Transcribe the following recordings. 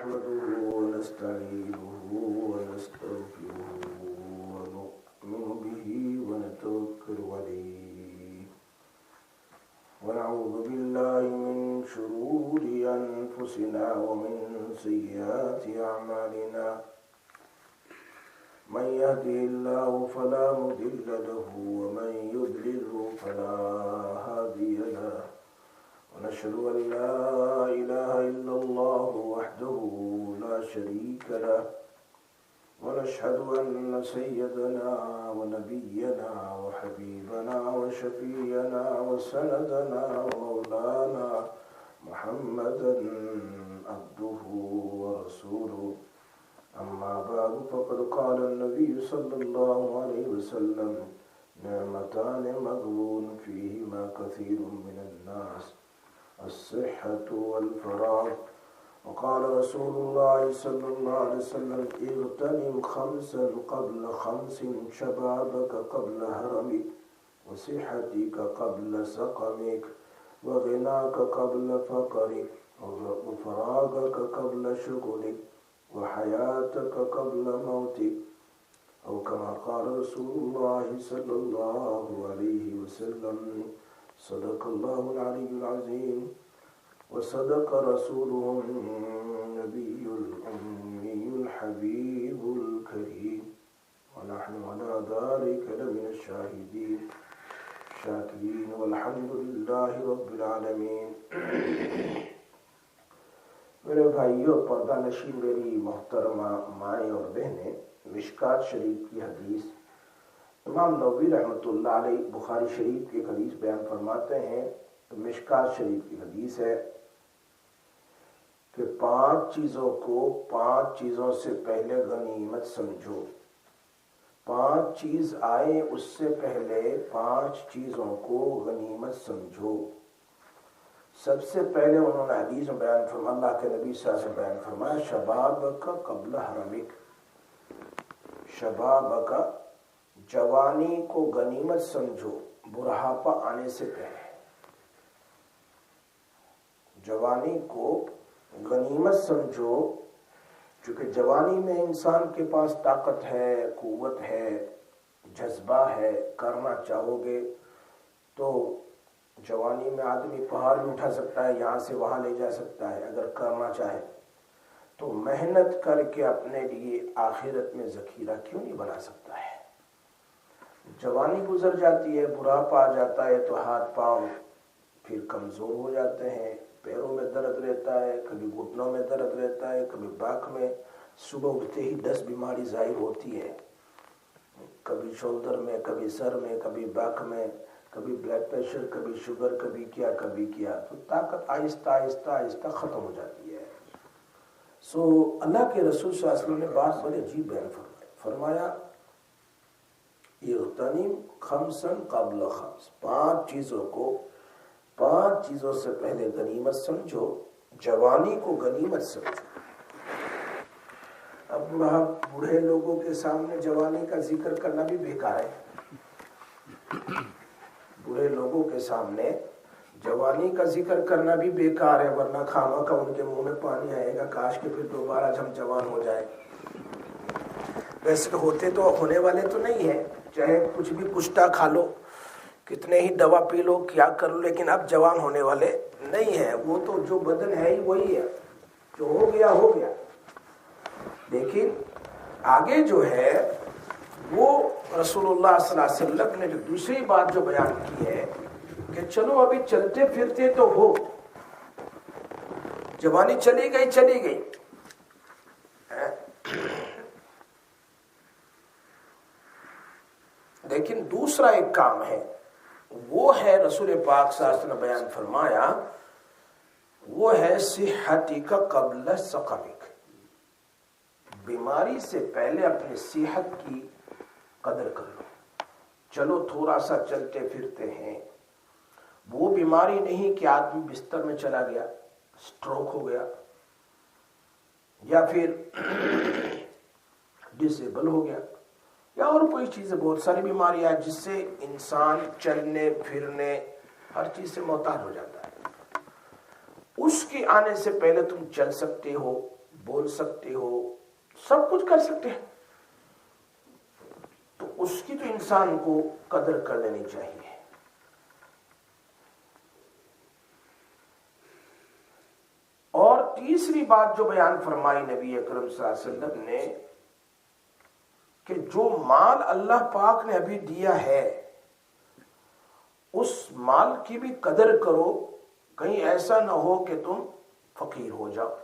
نحمده ونستعينه ونستغفره ونؤمن به ونتوكل عليه ونعوذ بالله من شرور أنفسنا ومن سيئات أعمالنا من يهده الله فلا مضل له ومن يضلل فلا هادي له ونشهد أن لا إله إلا الله وحده لا شريك له ونشهد أن سيدنا ونبينا وحبيبنا وشفيعنا وسندنا ومولانا محمدا عبده ورسوله أما بعد فقد قال النبي صلى الله عليه وسلم نعمتان مغبون فيهما كثير من الناس الصحة والفراغ وقال رسول الله صلى الله عليه وسلم اغتنم خمسا قبل خمس شبابك قبل هرمك وصحتك قبل سقمك وغناك قبل فقرك وفراغك قبل شغلك وحياتك قبل موتك أو كما قال رسول الله صلى الله عليه وسلم صدق الله العلي العظيم وصدق رسوله النبي الأمي الحبيب الكريم ونحن على ذلك لمن الشاهدين الشاكرين والحمد لله رب العالمين. میرے بھائیوں، پردہ نشین میری محترمہ مائیں اور بہنیں، مشکات شریف کی حدیث امام نووی رحمۃ اللہ علیہ بخاری شریف کی ایک حدیث بیان فرماتے ہیں. مشکات شریف کی حدیث ہے کہ 5 چیزوں کو 5 چیزوں سے پہلے غنیمت سمجھو. 5 چیز آئے اس سے پہلے 5 چیزوں کو غنیمت سمجھو. سب سے پہلے انہوں نے حدیث میں بیان فرمایا، اللہ کے نبی صلی اللہ علیہ وسلم بیان فرمایا، شبابک قبل حرمک. شبابک، جوانی کو غنیمت سمجھو بڑھاپا آنے سے پہلے. جوانی کو غنیمت سمجھو، چونکہ جوانی میں انسان کے پاس طاقت ہے، قوت ہے، جذبہ ہے. کرنا چاہو گے تو جوانی میں آدمی پہاڑ بھی اٹھا سکتا ہے، یہاں سے وہاں لے جا سکتا ہے اگر کرنا چاہے. تو محنت کر کے اپنے لیے آخرت میں ذخیرہ کیوں نہیں بنا سکتا ہے؟ جوانی گزر جاتی ہے، بڑھاپا آ جاتا ہے تو ہاتھ پاؤں پھر کمزور ہو جاتے ہیں، پیروں میں درد رہتا ہے، کبھی گھٹنوں میں درد رہتا ہے، کبھی باک میں. صبح اٹھتے ہی 10 بیماری ظاہر ہوتی ہے، کبھی شولڈر میں، کبھی سر میں، کبھی باک میں، کبھی بلڈ پریشر، کبھی شوگر، کبھی کیا. تو طاقت آہستہ آہستہ آہستہ ختم ہو جاتی ہے. اللہ کے رسول صلی اللہ علیہ وسلم نے بات بڑے عجیب بیان فرمایا، اغتنم خمسا قبل خمس. 5 چیزوں کو 5 چیزوں سے پہلے غنیمت سمجھو. جوانی کو غنیمت سمجھو. اب بوڑھے لوگوں کے سامنے جوانی کا ذکر کرنا بھی بیکار ہے. بوڑھے لوگوں کے سامنے جوانی کا ذکر کرنا بھی بیکار ہے، ورنہ خامہ کا ان کے منہ میں پانی آئے گا. کاش کہ پھر دوبارہ ہم جوان ہو جائے. ویسے ہوتے تو ہونے والے تو نہیں ہیں، چاہے کچھ بھی کشتا کھا لو، کتنے ہی دوا پی لو، کیا کر لو، لیکن اب جوان ہونے والے نہیں ہیں. وہ تو جو بدن ہے ہی وہی ہے، جو ہو گیا ہو گیا. لیکن آگے جو ہے وہ رسول اللہ صلی اللہ علیہ وسلم نے جو دوسری بات جو بیان کی ہے کہ چلو ابھی چلتے پھرتے تو ہو، جوانی چلی گئی. لیکن دوسرا ایک کام ہے، وہ ہے رسول پاک صلی اللہ علیہ وسلم نے بیان فرمایا، وہ ہے صحتک قبل سقمک. بیماری سے پہلے اپنی صحت کی قدر کر لو. چلو تھوڑا سا چلتے پھرتے ہیں، وہ بیماری نہیں کہ آدمی بستر میں چلا گیا، سٹروک ہو گیا، یا پھر ڈسیبل ہو گیا، یا اور کوئی چیزیں. بہت ساری بیماریاں ہیں جس سے انسان چلنے پھرنے ہر چیز سے محتاج ہو جاتا ہے. اس کے آنے سے پہلے تم چل سکتے ہو، بول سکتے ہو، سب کچھ کر سکتے ہیں، تو اس کی تو انسان کو قدر کر لینی چاہیے۔ اور تیسری بات جو بیان فرمائی نبی اکرم صلی اللہ علیہ وسلم نے کہ جو مال اللہ پاک نے ابھی دیا ہے اس مال کی بھی قدر کرو، کہیں ایسا نہ ہو کہ تم فقیر ہو جاؤ۔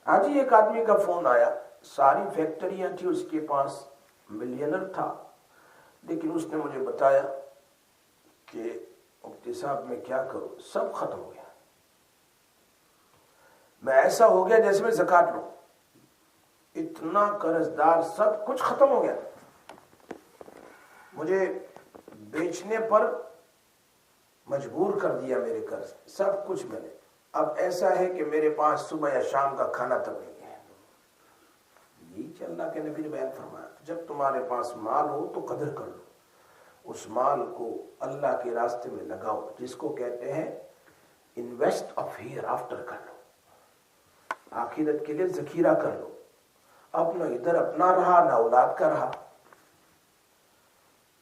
آج ہی ایک آدمی کا فون آیا، ساری فیکٹریاں تھی اس کے پاس، ملینر تھا، لیکن اس نے مجھے بتایا کہ مفتی صاحب میں کیا کروں، سب ختم ہو گیا، میں ایسا ہو گیا جیسے میں زکات لوں، اتنا قرض دار، سب کچھ ختم ہو گیا، مجھے بیچنے پر مجبور کر دیا میرے قرض، سب کچھ میں نے، اب ایسا ہے کہ میرے پاس صبح یا شام کا کھانا تک نہیں ہے۔ یہ اللہ کے نبی نے بیان فرمایا، جب تمہارے پاس مال ہو تو قدر کر لو، اس مال کو اللہ کے راستے میں لگاؤ، جس کو کہتے ہیں انویسٹ آف ہیئر آفٹر کر لو، آخرت کے لیے ذخیرہ کر لو، اب نہ ادھر اپنا رہا نہ اولاد کا رہا۔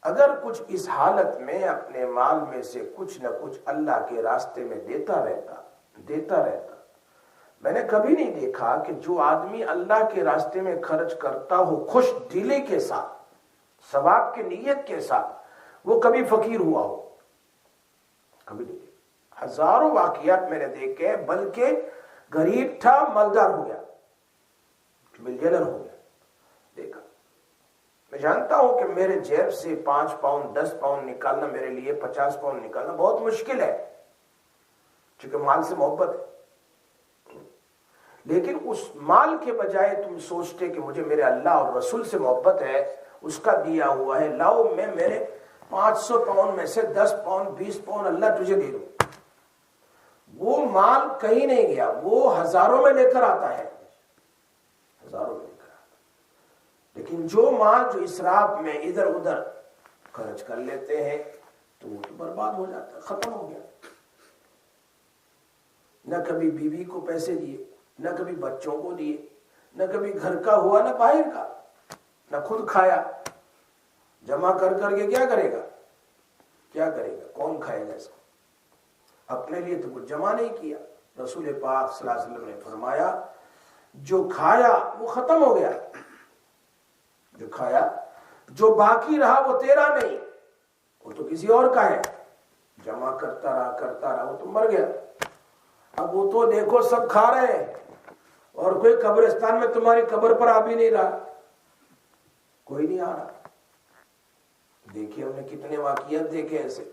اگر کچھ اس حالت میں اپنے مال میں سے کچھ نہ کچھ اللہ کے راستے میں دیتا رہتا، میں نے کبھی نہیں دیکھا کہ جو آدمی اللہ کے راستے میں خرچ کرتا ہو خوش دلی کے ساتھ، ثواب کی نیت کے ساتھ، وہ کبھی فقیر ہوا ہو، کبھی نہیں دیکھا۔ ہزاروں واقعات میں نے دیکھے، بلکہ غریب تھا مالدار ہو گیا، ملینر ہو گیا، دیکھا۔ میں جانتا ہوں کہ میرے جیب سے 5 پاؤنڈ 10 پاؤنڈ نکالنا میرے لیے 50 پاؤنڈ نکالنا بہت مشکل ہے، چونکہ مال سے محبت ہے، لیکن اس مال کے بجائے تم سوچتے کہ مجھے میرے اللہ اور رسول سے محبت ہے، اس کا دیا ہوا ہے، لاؤ میں میرے 500 پاؤنڈ میں سے 10 پاؤنڈ 20 پاؤنڈ اللہ تجھے دے دوں، وہ مال کہیں نہیں گیا، وہ ہزاروں میں لے کر آتا ہے، ہزاروں میں لے کر آتا۔ لیکن جو مال جو اسراف میں ادھر ادھر خرچ کر لیتے ہیں تو وہ تو برباد ہو جاتا ہے، ختم ہو گیا۔ نہ کبھی بیوی کو پیسے دیے، نہ کبھی بچوں کو دیے، نہ کبھی گھر کا ہوا نہ باہر کا، نہ خود کھایا، جمع کر کر کے کیا کرے گا، کیا کرے گا، کون کھائے گا اس کو، اپنے لیے تو کچھ جمع نہیں کیا۔ رسول پاک صلی اللہ علیہ وسلم نے فرمایا جو کھایا وہ ختم ہو گیا، جو کھایا، جو باقی رہا وہ تیرا نہیں، وہ تو کسی اور کا ہے، جمع کرتا رہا وہ تو مر گیا۔ اب وہ تو دیکھو سب کھا رہے ہیں اور کوئی قبرستان میں تمہاری قبر پر آ بھی نہیں رہا، کوئی نہیں آ رہا۔ دیکھیے ہم نے کتنے واقعات دیکھے ایسے۔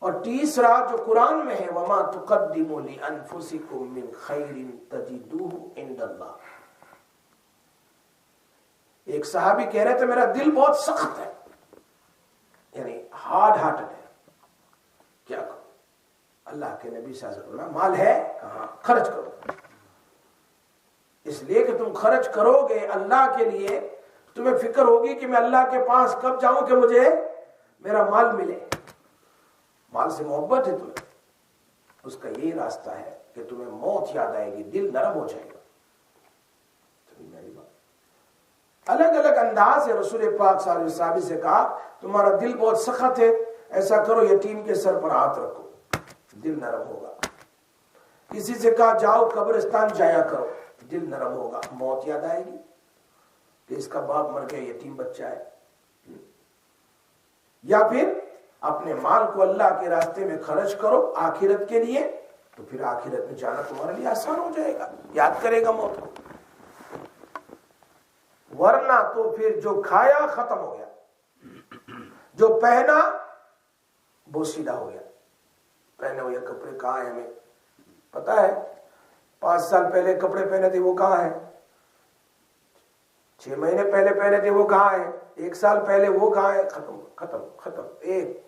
اور تیسرا جو قرآن میں ہے وَمَا تُقَدِّمُوا لِأَنفُسِكُم مِّن خَيْرٍ تَجِدُوهُ عِندَ اللَّهِ، ایک صحابی کہہ رہے تھے میرا دل بہت سخت ہے، یعنی ہارڈ ہارٹڈ ہے، کیا کروں؟ اللہ کے نبی صلی اللہ علیہ وسلم مال ہے کہاں، خرچ کرو، اس لیے کہ تم خرچ کرو گے اللہ کے لیے، تمہیں فکر ہوگی کہ میں اللہ کے پاس کب جاؤں کہ مجھے میرا مال ملے، مال سے محبت ہے تمہیں، اس کا یہی راستہ ہے کہ تمہیں موت یاد آئے گی، دل نرم ہو جائے گا۔ میری بات الگ الگ انداز ہے، رسول پاک صلی اللہ علیہ وسلم سے کہا تمہارا دل بہت سخت ہے، ایسا کرو یتیم کے سر پر ہاتھ رکھو، دل نرم ہوگا۔ کسی سے کہا جاؤ قبرستان جایا کرو، دل نرم ہوگا، موت یاد آئے گی کہ اس کا باپ مر گیا، یتیم بچہ ہے۔ یا پھر اپنے مال کو اللہ کے راستے میں خرچ کرو آخرت کے لیے، تو پھر آخرت میں جانا تمہارے لیے آسان ہو جائے گا، یاد کرے گا موت کو۔ ورنہ تو پھر جو کھایا ختم ہو گیا، جو پہنا بوسیدہ ہو گیا۔ پہنے ہوئے کپڑے کہاں ہیں ہمیں پتا ہے، 5 سال پہلے کپڑے پہنے تھے وہ کہاں ہیں، 6 مہینے پہلے پہنے تھے وہ کہاں ہیں، 1 سال پہلے وہ کہاں ہے، ختم ختم ختم۔ ایک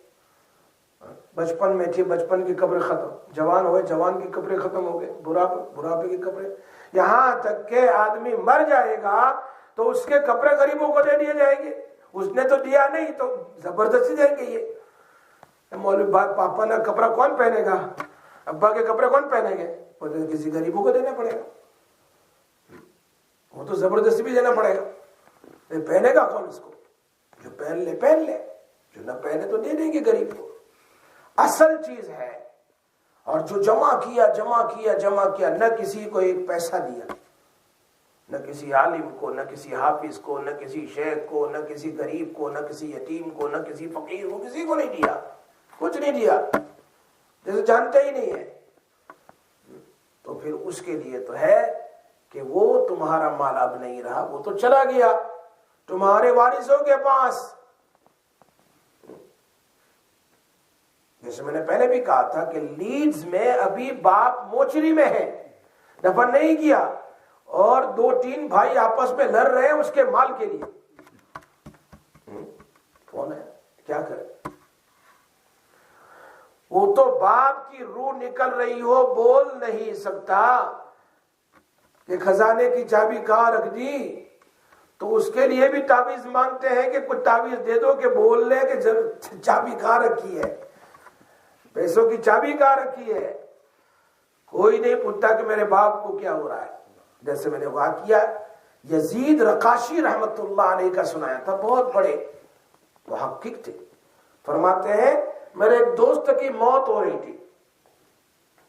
بچپن میں تھے بچپن کے کپڑے ختم، جوان ہوئے جوان کے کپڑے ختم ہو گئے، بڑھاپے کے کپڑے، یہاں تک کہ آدمی مر جائے گا تو اس کے کپڑے غریبوں کو دے دیے جائیں گے، اس نے تو دیا نہیں تو زبردستی دیں گے۔ یہ مولوی پاپا نا کپڑا کون پہنے گا، ابا کے کپڑے کون پہنیں گے؟ وہ تو کسی غریبوں کو دینا پڑے گا، وہ تو زبردستی بھی دینا پڑے گا. پہنے گا کون اس کو؟ جو پہن لے، جو نہ پہنے تو دے دیں گے غریب کو. اصل چیز ہے. اور جو جمع کیا، نہ کسی کو ایک پیسہ دیا، نہ کسی عالم کو، نہ کسی حافظ کو، نہ کسی شیخ کو، نہ کسی غریب کو، نہ کسی یتیم کو، نہ کسی فقیر کو، کسی کو نہیں دیا، کچھ نہیں دیا، جیسے جانتے ہی نہیں ہے. تو پھر اس کے لیے تو ہے کہ وہ تمہارا مال اب نہیں رہا، وہ تو چلا گیا تمہارے وارثوں کے پاس. جیسے میں نے پہلے بھی کہا تھا کہ لیڈز میں ابھی باپ موچری میں ہے، دفن نہیں کیا، اور 2-3 بھائی آپس میں لڑ رہے ہیں اس کے مال کے لیے. کون ہے؟ کیا کرے؟ وہ تو باپ کی روح نکل رہی ہو، بول نہیں سکتا کہ خزانے کی چابی کہاں رکھ دی، تو اس کے لیے بھی تعویذ مانگتے ہیں کہ کچھ تعویذ دے دو کہ بول لے کہ چابی کہاں رکھی ہے، پیسوں کی چابی کہاں رکھی ہے. کوئی نہیں پوچھتا کہ میرے باپ کو کیا ہو رہا ہے. جیسے میں نے واقعہ یزید رقاشی رحمت اللہ علیہ کا سنایا تھا، بہت بڑے محقق تھے. فرماتے ہیں میرے ایک دوست کی موت ہو رہی تھی،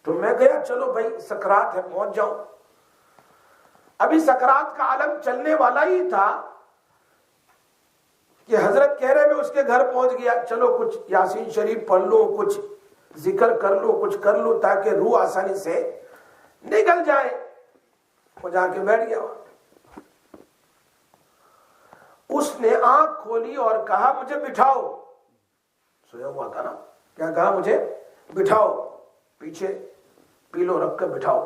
تو میں گیا، چلو بھائی سکرات ہے پہنچ جاؤں. ابھی سکرات کا عالم چلنے والا ہی تھا کہ حضرت کہہ رہے میں اس کے گھر پہنچ گیا، چلو کچھ یاسین شریف پڑھ لوں، کچھ ذکر کر لوں، کچھ کر لوں تاکہ روح آسانی سے نکل جائے. وہ جا کے بیٹھ گیا. اس نے آنکھ کھولی اور کہا مجھے بٹھاؤ. سویا ہوا تھا نا، کیا کہا؟ مجھے بٹھاؤ، پیچھے پیلو رکھ کر بٹھاؤ.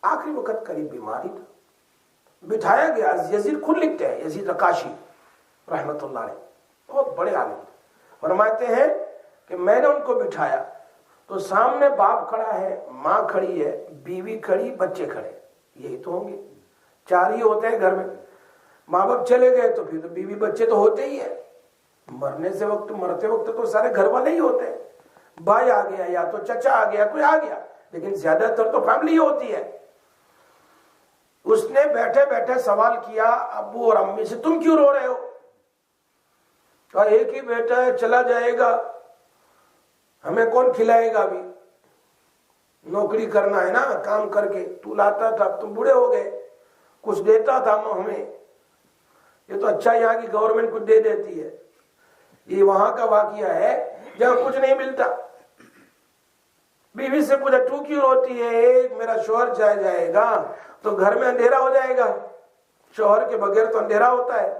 آخری وقت قریب بیماری تھا، بٹھایا گیا. یزید خود لکھتے ہیں، یزید رقاشی رحمت اللہ علیہ، بہت بڑے عالم. فرماتے ہیں کہ میں نے ان کو بٹھایا تو سامنے باپ کھڑا ہے، ماں کھڑی ہے، بیوی کھڑی، بچے کھڑے. یہی تو ہوں گے، 4 ہی ہوتے ہیں گھر میں. ماں باپ چلے گئے تو پھر تو بیوی بچے تو ہوتے ہی ہیں. مرتے وقت تو سارے گھر والے ہی ہوتے ہیں. بھائی آ گیا یا تو چچا آ گیا، کوئی آ گیا، لیکن زیادہ تر تو فیملی ہی ہوتی ہے. اس نے بیٹھے بیٹھے سوال کیا ابو اور امی سے، تم کیوں رو رہے ہو؟ کہا ایک ہی بیٹا ہے، چلا جائے گا، ہمیں کون کھلائے گا؟ ابھی نوکری کرنا ہے نا، کام کر کے تو لاتا تھا، تم بوڑھے ہو گئے، کچھ دیتا تھا ہمیں. یہ تو اچھا یہاں کی گورنمنٹ کچھ دے دیتی ہے. یہ وہاں کا واقعہ ہے جہاں کچھ نہیں ملتا. بیوی سے پوچھا تو کیوں روتی ہے؟ ایک میرا شوہر جائے گا تو گھر میں اندھیرا ہو جائے گا، شوہر کے بغیر تو اندھیرا ہوتا ہے.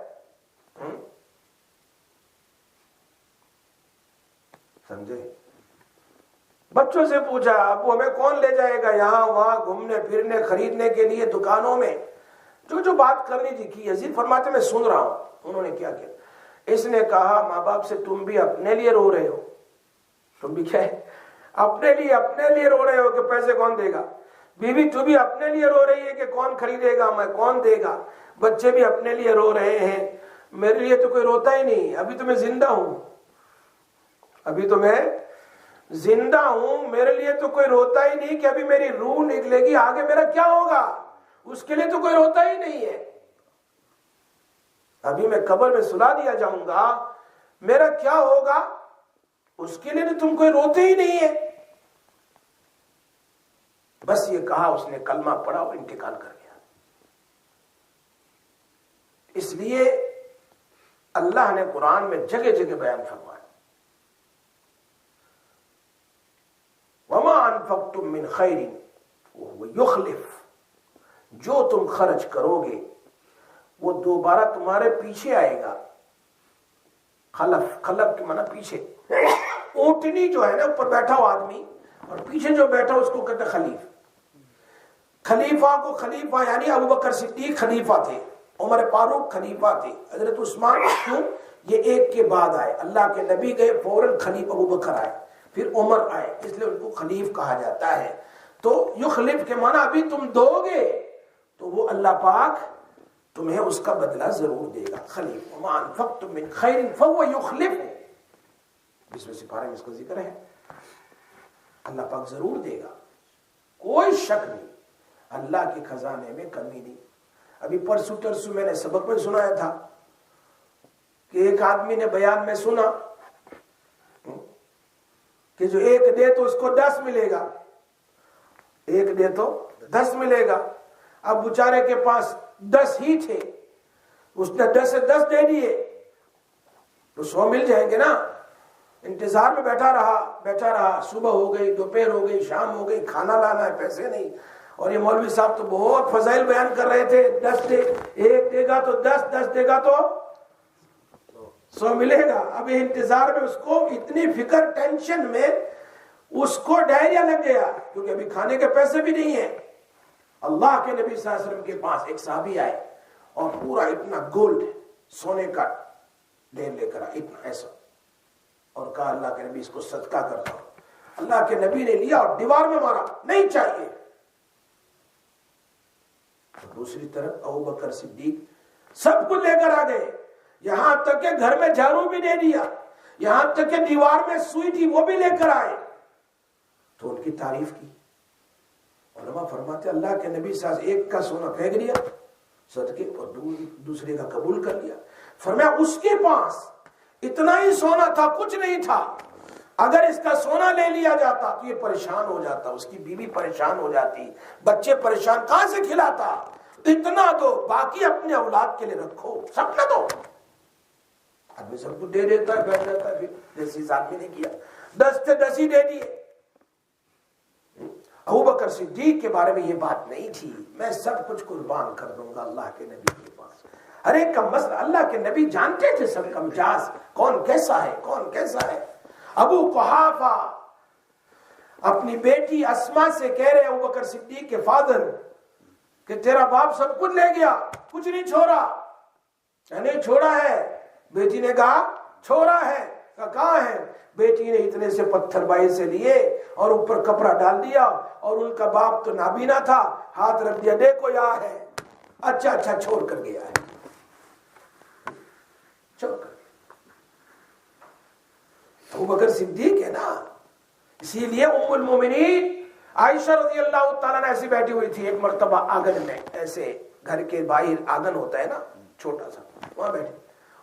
سمجھے؟ بچوں سے پوچھا ابو ہمیں کون لے جائے گا یہاں وہاں گھومنے پھرنے خریدنے کے لیے دکانوں میں؟ جو بات کرنی تھی کی. یزید فرماتے میں سن رہا ہوں. انہوں نے کیا کیا؟ اس نے کہا ماں باپ سے تم بھی اپنے لیے رو رہے ہو. تم بھی کیا ہے؟ اپنے لیے رو رہے ہو کہ پیسے کون دے گا. بیوی تو بھی اپنے لیے رو رہی ہے کہ کون خریدے گا، میں کون دے گا. بچے بھی اپنے لیے رو رہے ہیں. میرے لیے تو کوئی روتا ہی نہیں، ابھی تو میں زندہ ہوں، میرے لیے تو کوئی روتا ہی نہیں کہ ابھی میری روح نکلے گی، آگے میرا کیا ہوگا، اس کے لیے تو کوئی روتا ہی نہیں ہے. ابھی میں قبر میں سلا دیا جاؤں گا، میرا کیا ہوگا، اس کے لیے تو تم کوئی روتے ہی نہیں ہے. بس یہ کہا، اس نے کلمہ پڑھا اور انتقال کر گیا. اس لیے اللہ نے قرآن میں جگہ جگہ بیان فرمایا وَمَا أَنفَقْتُم مِّن خَيْرٍ وَهُوَ يُخْلِفُ. جو تم خرچ کرو گے وہ دوبارہ تمہارے پیچھے آئے گا. خلف کے معنی پیچھے. اونٹنی جو ہے نا اوپر بیٹھا ہوا آدمی اور پیچھے جو بیٹھا اس کو کہتے خلیف. خلیفہ یعنی ابو بکر صدیق خلیفہ تھے، عمر فاروق خلیفہ تھے، حضرت عثمان کیوں یہ ایک کے بعد آئے. اللہ کے نبی گئے فوراً خلیفہ ابو بکر آئے، پھر عمر آئے، اس لیے ان کو خلیف کہا جاتا ہے. تو یخلف کے معنی ابھی تم دو گے تو وہ اللہ پاک تمہیں اس کا بدلہ ضرور دے گا. خلیف وَمَا أَنفَقْتُم مِّن خَيْرٍ فَهُوَ يُخْلِفُ. 20ویں سپارے میں اس کا ذکر ہے. اللہ پاک ضرور دے گا، کوئی شک نہیں، اللہ کے خزانے میں کمی نہیں۔ ابھی پرسوں ترسوں میں نے سبق میں سنایا تھا کہ ایک آدمی نے بیان میں سنا کہ جو ایک دے تو اس کو 10 ملے گا، ایک دے تو 10 ملے گا۔ اب بیچارے کے پاس 10 ہی تھے، اس نے 10 سے 10 دے دیے تو 100 مل جائیں گے نا۔ انتظار میں بیٹھا رہا، صبح ہو گئی، دوپہر ہو گئی، شام ہو گئی، کھانا لانا ہے، پیسے نہیں۔ اور یہ مولوی صاحب تو بہت فضائل بیان کر رہے تھے، 10 دے، ایک دے گا تو 10، 10 دے گا تو 100 ملے گا۔ اب یہ انتظار میں اس کو اتنی فکر، ٹینشن میں اس کو ڈائریا لگ گیا، کیونکہ ابھی کھانے کے پیسے بھی نہیں ہیں۔ اللہ کے نبی صلی اللہ علیہ وسلم کے پاس ایک صحابی آئے اور پورا اتنا گولڈ، سونے کا ڈھیر لے کر آئے، اتنا ایسا، اور کہا اللہ کے نبی اس کو صدقہ کرتا ہوں۔ اللہ کے نبی نے لیا اور دیوار میں مارا، نہیں چاہیے۔ دوسری طرف ابوبکر صدیق سب کچھ لے کر آ گئے، یہاں تک کہ گھر میں جھاڑو بھی دے دیا، یہاں تک کہ دیوار میں سوئی تھی وہ بھی لے کر آئے، تو ان کی تعریف کی۔ علماء فرماتے اللہ کے نبی صاحب ایک کا سونا پھینک دیا صدقے، اور دوسرے کا قبول کر لیا۔ فرمایا اس کے پاس اتنا ہی سونا تھا، کچھ نہیں تھا، اگر اس کا سونا لے لیا جاتا تو یہ پریشان ہو جاتا، اس کی بیوی پریشان ہو جاتی، بچے پریشان، کہاں سے کھلاتا؟ اتنا دو، باقی اپنے اولاد کے لیے رکھو، سب نہ دو۔ آدمی سب کو دے دیتا ہے، بیٹھ جاتا ہے، پھر جیسی آدمی نے کیا 10 سے 10 ہی دے دیے۔ ابوبکر صدیق کے بارے میں یہ بات نہیں تھی، میں سب کچھ قربان کر دوں گا اللہ کے نبی کے پاس۔ ہر ایک کا مسئلہ اللہ کے نبی جانتے تھے، سب کا مزاج کون کیسا ہے، کون کیسا ہے۔ ابو قحافہ اپنی بیٹی اسما سے کہہ رہے ابوبکر صدیق کے فادر کہ تیرا باپ سب کچھ لے گیا، کچھ نہیں چھوڑا۔ نہیں چھوڑا ہے، بیٹی نے کہا چھوڑا ہے، کہاں ہے؟ بیٹی نے اتنے سے پتھر بائی سے لیے اور اوپر کپڑا ڈال دیا، اور ان کا باپ تو نابینا تھا، ہاتھ رکھ دیا، دیکھو یہاں ہے، اچھا چھوڑ کر گیا ہے، چھوڑ کر۔ ابوبکر صدیق ہے نا، اسی لیے ام المومنین عائشہ رضی اللہ تعالیٰ نے ایسی بیٹھی ہوئی تھی ایک مرتبہ آنگن میں، ایسے گھر کے باہر آنگن ہوتا ہے نا چھوٹا سا، وہاں بیٹھی،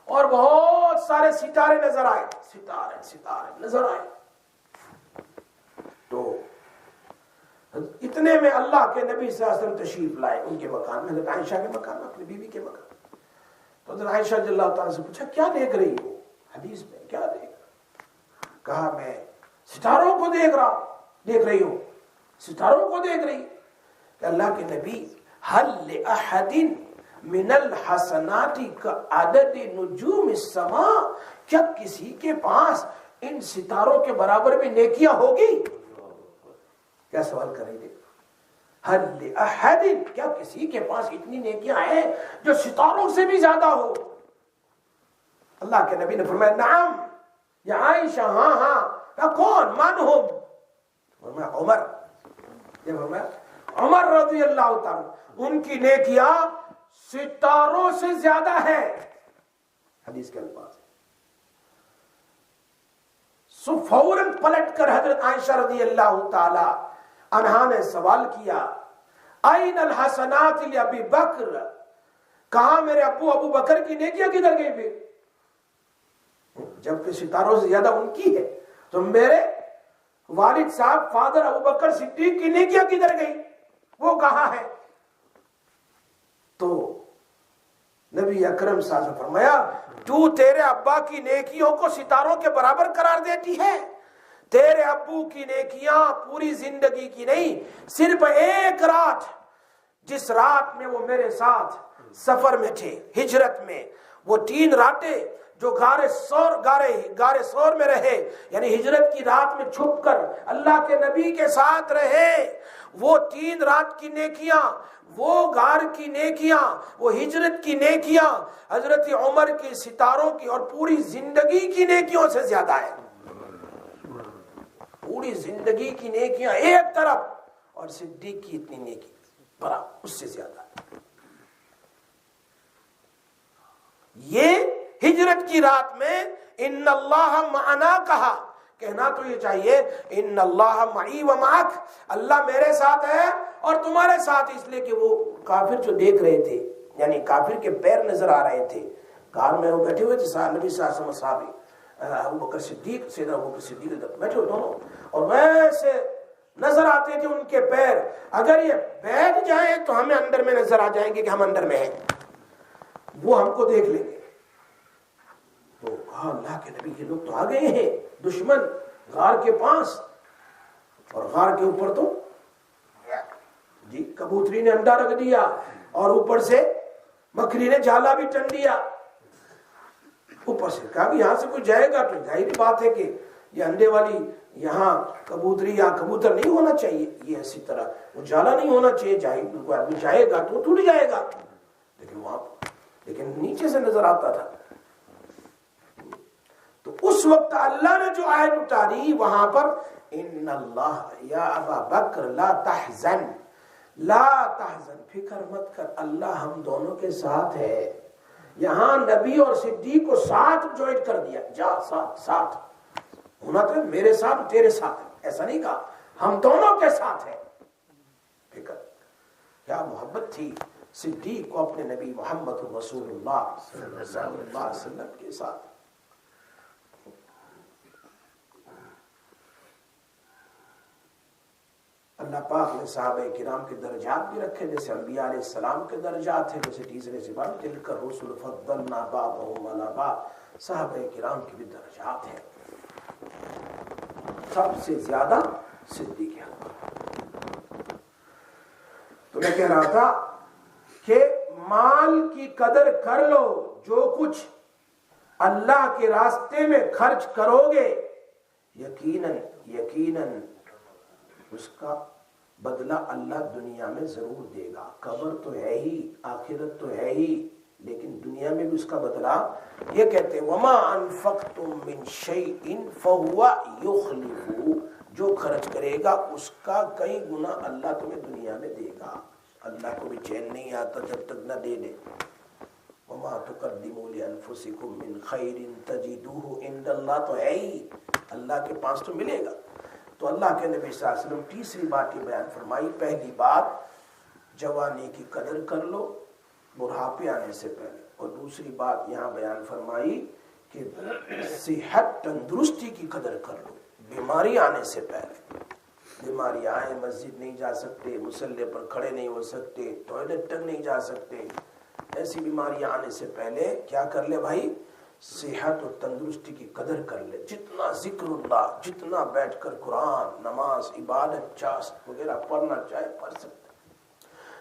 اور بہت سارے ستارے نظر آئے، ستارے نظر آئے۔ تو اتنے میں اللہ کے نبی صلی اللہ علیہ وسلم تشریف لائے ان کے مکان میں، حضرت عائشہ کے مکان میں، اپنی بیوی کے مکان۔ تو حضرت عائشہ رضی اللہ تعالیٰ سے پوچھا کیا دیکھ رہی ہو؟ حدیث میں کیا دیکھ رہی؟ کہا میں ستاروں کو دیکھ رہی ہوں، ستاروں کو دیکھ رہی۔ کہ اللہ کے نبی حل لأحد من الحسنات کعدد نجوم السماء، کیا کسی کے پاس ان ستاروں کے برابر بھی نیکیاں ہوگی؟ کیا سوال کر رہی تھی؟ حل لأحد، کیا کسی کے پاس اتنی نیکیاں ہیں جو ستاروں سے بھی زیادہ ہو؟ اللہ کے نبی نے فرمایا نعم یا عائشہ، ہاں۔ کہا کون؟ من ہم؟ فرمایا عمر۔ یہ فرمایا عمر رضی اللہ تعالیٰ، ان کی نیکیاں ستاروں سے زیادہ ہے، حدیث کے الفاظ۔ سو فوراً پلٹ کر حضرت عائشہ رضی اللہ تعالی عنہا نے سوال کیا این الحسنات لابی بکر، کہاں میرے ابو بکر کی نیکیاں کدھر گئی؟ پھر جبکہ ستاروں سے زیادہ ان کی ہے، تو میرے والد صاحب فادر ابو بکر صدیق کی نیکیاں کدھر گئی؟ وہ کہاں ہے؟ تو نبی اکرم صلی اللہ علیہ وسلم فرمایا تو تیرے ابا کی نیکیوں کو ستاروں کے برابر قرار دیتی ہے؟ تیرے ابو کی نیکیاں پوری زندگی کی نہیں، صرف ایک رات، جس رات میں وہ میرے ساتھ سفر میں تھے، ہجرت میں، وہ 3 راتیں جو غار سور میں رہے، یعنی ہجرت کی رات میں چھپ کر اللہ کے نبی کے ساتھ رہے، وہ 3 رات کی نیکیاں، وہ غار کی نیکیاں، وہ ہجرت کی نیکیاں حضرت عمر کی ستاروں کی اور پوری زندگی کی نیکیوں سے زیادہ ہے۔ پوری زندگی کی نیکیاں ایک طرف اور صدیق کی اتنی نیکی بڑا اس سے زیادہ ہے۔ یہ ہجرت کی رات میں ان اللہ معنا کہا کہ کہنا تو یہ چاہیے ان اللہ معی و معک، اللہ میرے ساتھ ہے اور تمہارے ساتھ، اس لیے کہ وہ کافر جو دیکھ رہے تھے، یعنی کافر کے پیر نظر آ رہے تھے، کار میں وہ بیٹھے ہوئے تھے، نبی صلی اللہ علیہ وسلم صحابی ابو بکر صدیق، سیدنا ابو بکر صدیق بیٹھے ہوئے دونوں، اور ویسے نظر آتے تھے ان کے پیر، اگر یہ بیٹھ جائیں تو ہمیں اندر میں نظر آ جائیں گے کہ ہم اندر میں ہیں، وہ ہم کو دیکھ لیں گے۔ تو کہا اللہ کے نبی یہ لوگ تو آ گئے ہیں، دشمن غار کے پاس، اور غار کے اوپر تو جی کبوتری نے انڈا رکھ دیا اور اوپر سے مکڑی نے جالا بھی ٹن دیا، اوپر سے کہا کہ یہاں سے کوئی جائے گا تو ظاہر بات ہے کہ یہ انڈے والی یہاں کبوتری یا کبوتر نہیں ہونا چاہیے، یہ اسی طرح وہ جالا نہیں ہونا چاہیے، کوئی آدمی جائے گا تو وہ ٹوٹ جائے گا، لیکن نیچے سے نظر آتا تھا۔ تو اس وقت اللہ نے جو آیت اتاری وہاں پر ان اللہ یا ابا بکر لا تحزن، لا تحزن، فکر مت کر، اللہ ہم دونوں کے ساتھ ہے۔ یہاں نبی اور صدیق کو ساتھ جوائنٹ کر دیا، جا ساتھ ہونا تو میرے ساتھ تیرے ساتھ ہے، ایسا نہیں کہا ہم دونوں کے ساتھ ہے۔ فکر کیا محبت تھی صدیق کو اپنے نبی محمد رسول اللہ صلی اللہ علیہ وسلم کے ساتھ۔ اللہ پاک نے صحابہ کرام کے درجات بھی رکھے، جیسے انبیاء علیہ السلام کے درجات ہیں، جیسے تیسرے زبان تلک الرسل فضلنا بعضهم علی بعض، صحابہ کرام کی بھی درجات ہیں، سب سے زیادہ صدیق اکبر۔ تو میں کہہ رہا تھا کہ مال کی قدر کر لو، جو کچھ اللہ کے راستے میں خرچ کرو گے یقیناً اس کا بدلہ اللہ دنیا میں ضرور دے گا۔ قبر تو ہے ہی، آخرت تو ہے ہی، لیکن دنیا میں بھی اس کا بدلہ، یہ کہتے ہیں وما انفقتم من شیء فهو یخلفہ، جو خرچ کرے گا اس کا کئی گنا اللہ تمہیں دنیا میں دے گا۔ اللہ کو بھی چین نہیں آتا جب تک نہ دے دے۔ وما تقدموا لانفسکم من خیر تجدوہ عند اللہ، تو ہے ہی، اللہ کے پاس تو ملے گا۔ تو اللہ کے نبی صلی اللہ علیہ وسلم تیسری بات یہ بیان فرمائی، پہلی بات جوانی کی قدر کر لو بڑھاپے آنے سے پہلے، اور دوسری بات یہاں بیان فرمائی کہ صحت تندرستی کی قدر کر لو بیماری آنے سے پہلے۔ بیماری آئے، مسجد نہیں جا سکتے، مصلی پر کھڑے نہیں ہو سکتے، ٹوائلٹ تک نہیں جا سکتے، ایسی بیماریاں آنے سے پہلے کیا کر لے بھائی؟ صحت اور تندرستی کی قدر کر لے، جتنا ذکر اللہ، جتنا بیٹھ کر قرآن، نماز، عبادت، چاست وغیرہ پڑھنا چاہے پڑھ سکتے۔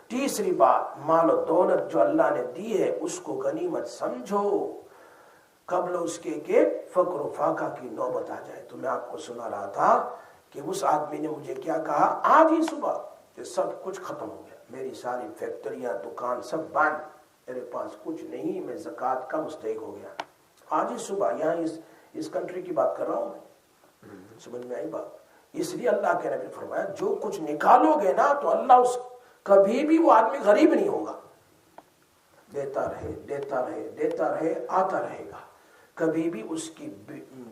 تیسری بات، مال و دولت جو اللہ نے دی ہے اس کو غنیمت سمجھو قبل اس کے کہ فقر و فاقہ کی نوبت آ جائے۔ تو میں آپ کو سنا رہا تھا کہ اس آدمی نے مجھے کیا کہا آج ہی صبح کہ سب کچھ ختم ہو گیا، میری ساری فیکٹریاں، دکان سب بند، میرے پاس کچھ نہیں، میں زکوٰۃ کا مستحق ہو گیا۔ آج ہی صبح، یہاں اس کنٹری کی بات کر رہا ہوں میں، سمجھ میں آئی بات؟ اس لیے اللہ کے نبی فرمایا جو کچھ نکالو گے نا تو اللہ اس کبھی بھی وہ آدمی غریب نہیں ہوگا، دیتا رہے دیتا رہے دیتا رہے، آتا رہے گا، کبھی بھی اس کی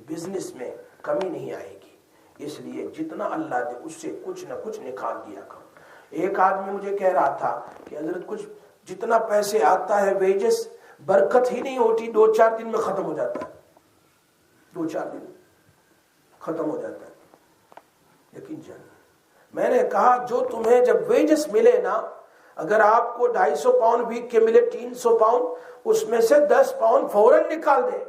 بزنس میں کمی نہیں آئے گی۔ اس لیے جتنا اللہ دے اس سے کچھ نہ کچھ نکال دیا کرو۔ ایک آدمی مجھے کہہ رہا تھا کہ حضرت کچھ جتنا پیسے آتا ہے ویجز، برکت ہی نہیں ہوتی، 2-4 دن میں ختم ہو جاتا ہے، 2-4 دن ختم ہو جاتا ہے۔ یقین جانیے، میں نے کہا جو تمہیں جب ویجز ملے نا، اگر آپ کو 250 پاؤنڈ ویک کے ملے 300 پاؤنڈ، اس میں سے 10 پاؤنڈ فوراً نکال دے،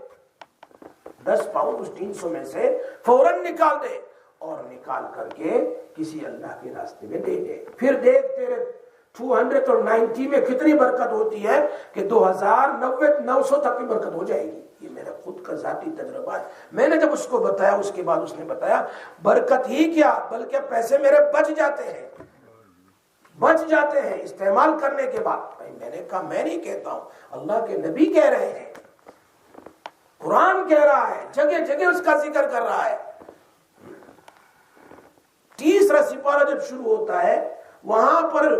10 پاؤنڈ اس 300 میں سے فوراً نکال دے، اور نکال کر کے کسی اللہ کے راستے میں دے دے۔ پھر دیکھ تیرے 290 میں کتنی برکت ہوتی ہے کہ 2090-900 تک کی برکت ہو جائے گی۔ یہ میرا خود کا ذاتی تجربہ ہے۔ میں نے جب اس کو بتایا، اس کے بعد اس نے بتایا برکت ہی کیا بلکہ پیسے میرے بچ جاتے ہیں، بچ جاتے ہیں استعمال کرنے کے بعد۔ میں نے کہا میں نہیں کہتا ہوں، اللہ کے نبی کہہ رہے ہیں، قرآن کہہ رہا ہے، جگہ جگہ اس کا ذکر کر رہا ہے۔ تیسرا سپارہ جب شروع ہوتا ہے وہاں پر